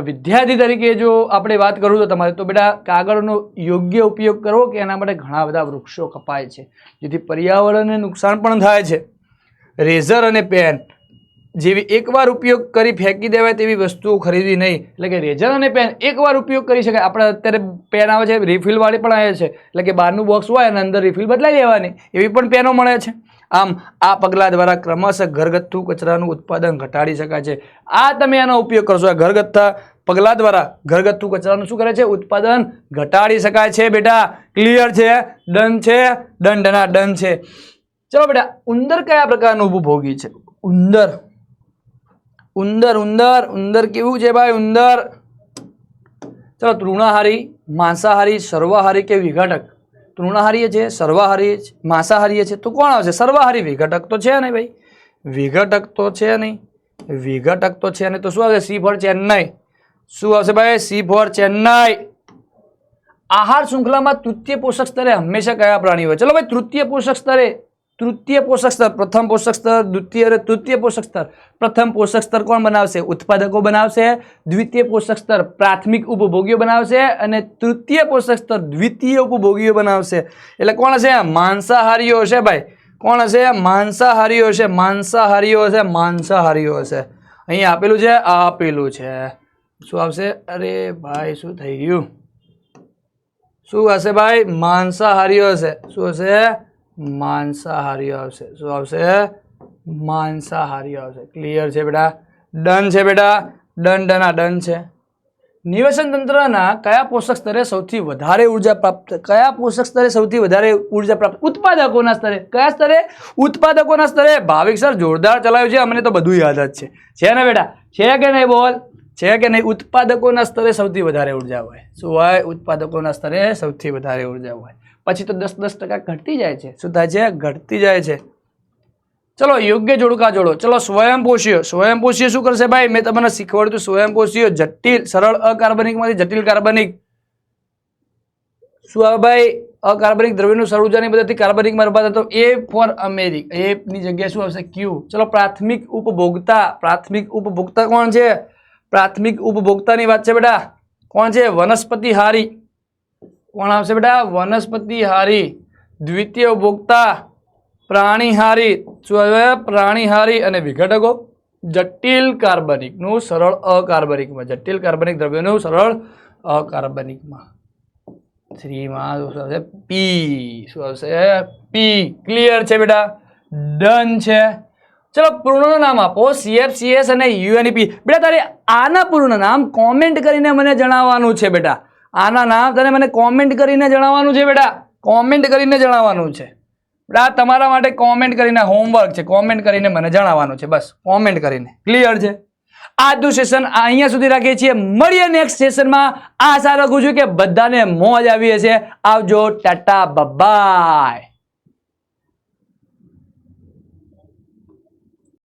વિદ્યાર્થી તરીકે જો આપણે વાત કરું તો તમારે તો બેટા કાગળનો યોગ્ય ઉપયોગ કરવો કે એના માટે ઘણા બધા વૃક્ષો કપાય છે જેથી પર્યાવરણને નુકસાન પણ થાય છે. રેઝર અને પેન જેવી એકવાર ઉપયોગ કરી ફેંકી દેવાય તેવી વસ્તુઓ ખરીદવી નહીં. એટલે કે રેઝર અને પેન એકવાર ઉપયોગ કરી શકાય. આપણે અત્યારે પેન આવે છે રિફિલવાળી પણ આવે છે, એટલે કે બહારનું બોક્સ હોય અને અંદર રિફિલ બદલાઈ દેવાની, એવી પણ પેનો મળે છે. આમ આ પગલાં દ્વારા ક્રમશઃ ઘરગથ્થુ કચરાનું ઉત્પાદન ઘટાડી શકાય છે. આ તમે એનો ઉપયોગ કરશો. આ ઘરગથ્થા પગલાં દ્વારા ઘરગથ્થુ કચરાનું શું કરે છે? ઉત્પાદન ઘટાડી શકાય છે બેટા. ક્લિયર છે? ડન છે? ડન ડના ડન છે. ચલો બેટા, ઉંદર કયા પ્રકારનું ઉપભોગી છે? ઉંદર, ઉંદર ઉંદર ઉંદર કેવું છે ભાઈ? ઉંદર ચલો તૃણાહારી, માંસાહારી, સર્વાહારી કે વિઘટક? તૃણાહારી છે, સર્વાહારી, માંસાહારી છે, તો કોણ આવશે? સર્વાહારી. વિઘટક તો છે નહીં ભાઈ, વિઘટક તો છે નહીં, વિઘટક તો છે નહીં. તો શું આવશે? C for Chennai. શું આવશે ભાઈ? C for Chennai. આહાર શૃંખલામાં તૃતીય પોષક સ્તરે હંમેશા કયા પ્રાણી હોય? ચલો ભાઈ, તૃતીય પોષક સ્તરે, તૃતીય પોષક સ્તર, પ્રથમ પોષક સ્તર, દ્વિતીય અને તૃતીય પોષક સ્તર. પ્રથમ પોષક સ્તર કોણ બનાવશે? ઉત્પાદકો બનાવશે. દ્વિતીય પોષક સ્તર પ્રાથમિક ઉપભોગીઓ બનાવશે અને તૃતીય પોષક સ્તર દ્વિતીય ઉપભોગીઓ બનાવશે. એટલે કોણ હશે? માંસાહારીઓ હશે ભાઈ. કોણ હશે? માંસાહારીઓ હશે. માંસાહારીઓ હશે. માંસાહારીઓ હશે. અહીં આપેલું છે, આપેલું છે. શું આવશે? અરે ભાઈ શું થઈ ગયું? શું હશે ભાઈ? માંસાહારીઓ હશે. શું હશે? માંસાહારીઓ આવશે. શું આવશે? માંસાહારીઓ આવશે. ક્લિયર છે બેટા? ડન છે બેટા? ડન ડના ડન છે. નિવસન તંત્રના કયા પોષક સ્તરે સૌથી વધારે ઉર્જા પ્રાપ્ત? કયા પોષક સ્તરે સૌથી વધારે ઉર્જા પ્રાપ્ત? ઉત્પાદકોના સ્તરે. કયા સ્તરે? ઉત્પાદકોના સ્તરે. ભાવિક સર જોરદાર ચલાવ્યું છે, અમને તો બધું યાદ જ છે ને બેટા? છે કે નહીં? બોલ, છે કે નહીં? ઉત્પાદકોના સ્તરે સૌથી વધારે ઉર્જા હોય. શું હોય? ઉત્પાદકોના સ્તરે સૌથી વધારે ઉર્જા હોય. પછી તો 10% ઘટતી જાય છે. શું થાય છે? ઘટતી જાય છે. ચલો યોગ્ય જોડકા જોડો. ચલો સ્વયંપોષીય. સ્વયંપોષીય શું કરશે ભાઈ? મેં તમને શીખવાડ્યું સ્વયંપોષીય જટિલ સરળ અકાર્બનિકમાંથી જટિલ કાર્બનિક. શું આવે ભાઈ? અકાર્બનિક દ્રવ્યનું સરળ ઉર્જાની મદદથી કાર્બનિકમાં રૂપાંતર. તો એ ફોર અમેરિક. એ ની જગ્યાએ શું આવશે? ક્યુ. ચલો પ્રાથમિક ઉપભોક્તા. પ્રાથમિક ઉપભોક્તા કોણ છે? પ્રાથમિક ઉપભોક્તાની વાત છે બેટા. કોણ છે? વનસ્પતિ હારી. કોણ આવશે બેટા? વનસ્પતિ હારી. દ્વિતીય ઉપભોક્તા પ્રાણીહારી. શું આવે? પ્રાણીહારી. અને વિઘટકો જટિલ કાર્બનિકનું સરળ અકાર્બનિકમાં. જટિલ કાર્બનિક દ્રવ્યોનું સરળ અકાર્બનિકમાં. 3 માં શું આવશે? પી. શું આવશે? પી. ક્લિયર છે બેટા? ડન છે. ચલો પૂર્ણ નામ આપો. CFCS અને UNEP. બેટા તારે આના પૂર્ણ નામ કોમેન્ટ કરીને મને જણાવવાનું છે બેટા. આના નામ તને મને કોમેન્ટ કરીને જણાવવાનું છે બેટા. કોમેન્ટ કરીને જણાવવાનું છે બેટા. તમારા માટે કોમેન્ટ કરીને હોમવર્ક છે. કોમેન્ટ કરીને મને જણાવવાનું છે, બસ કોમેન્ટ કરીને. ક્લિયર છે? આજનું સેશન અહીંયા સુધી રાખીએ છીએ. મળીએ નેક્સ્ટ સેશનમાં. આશા રાખું છું કે બધાને મોજ આવી હશે. આવજો. ટાટા બાય.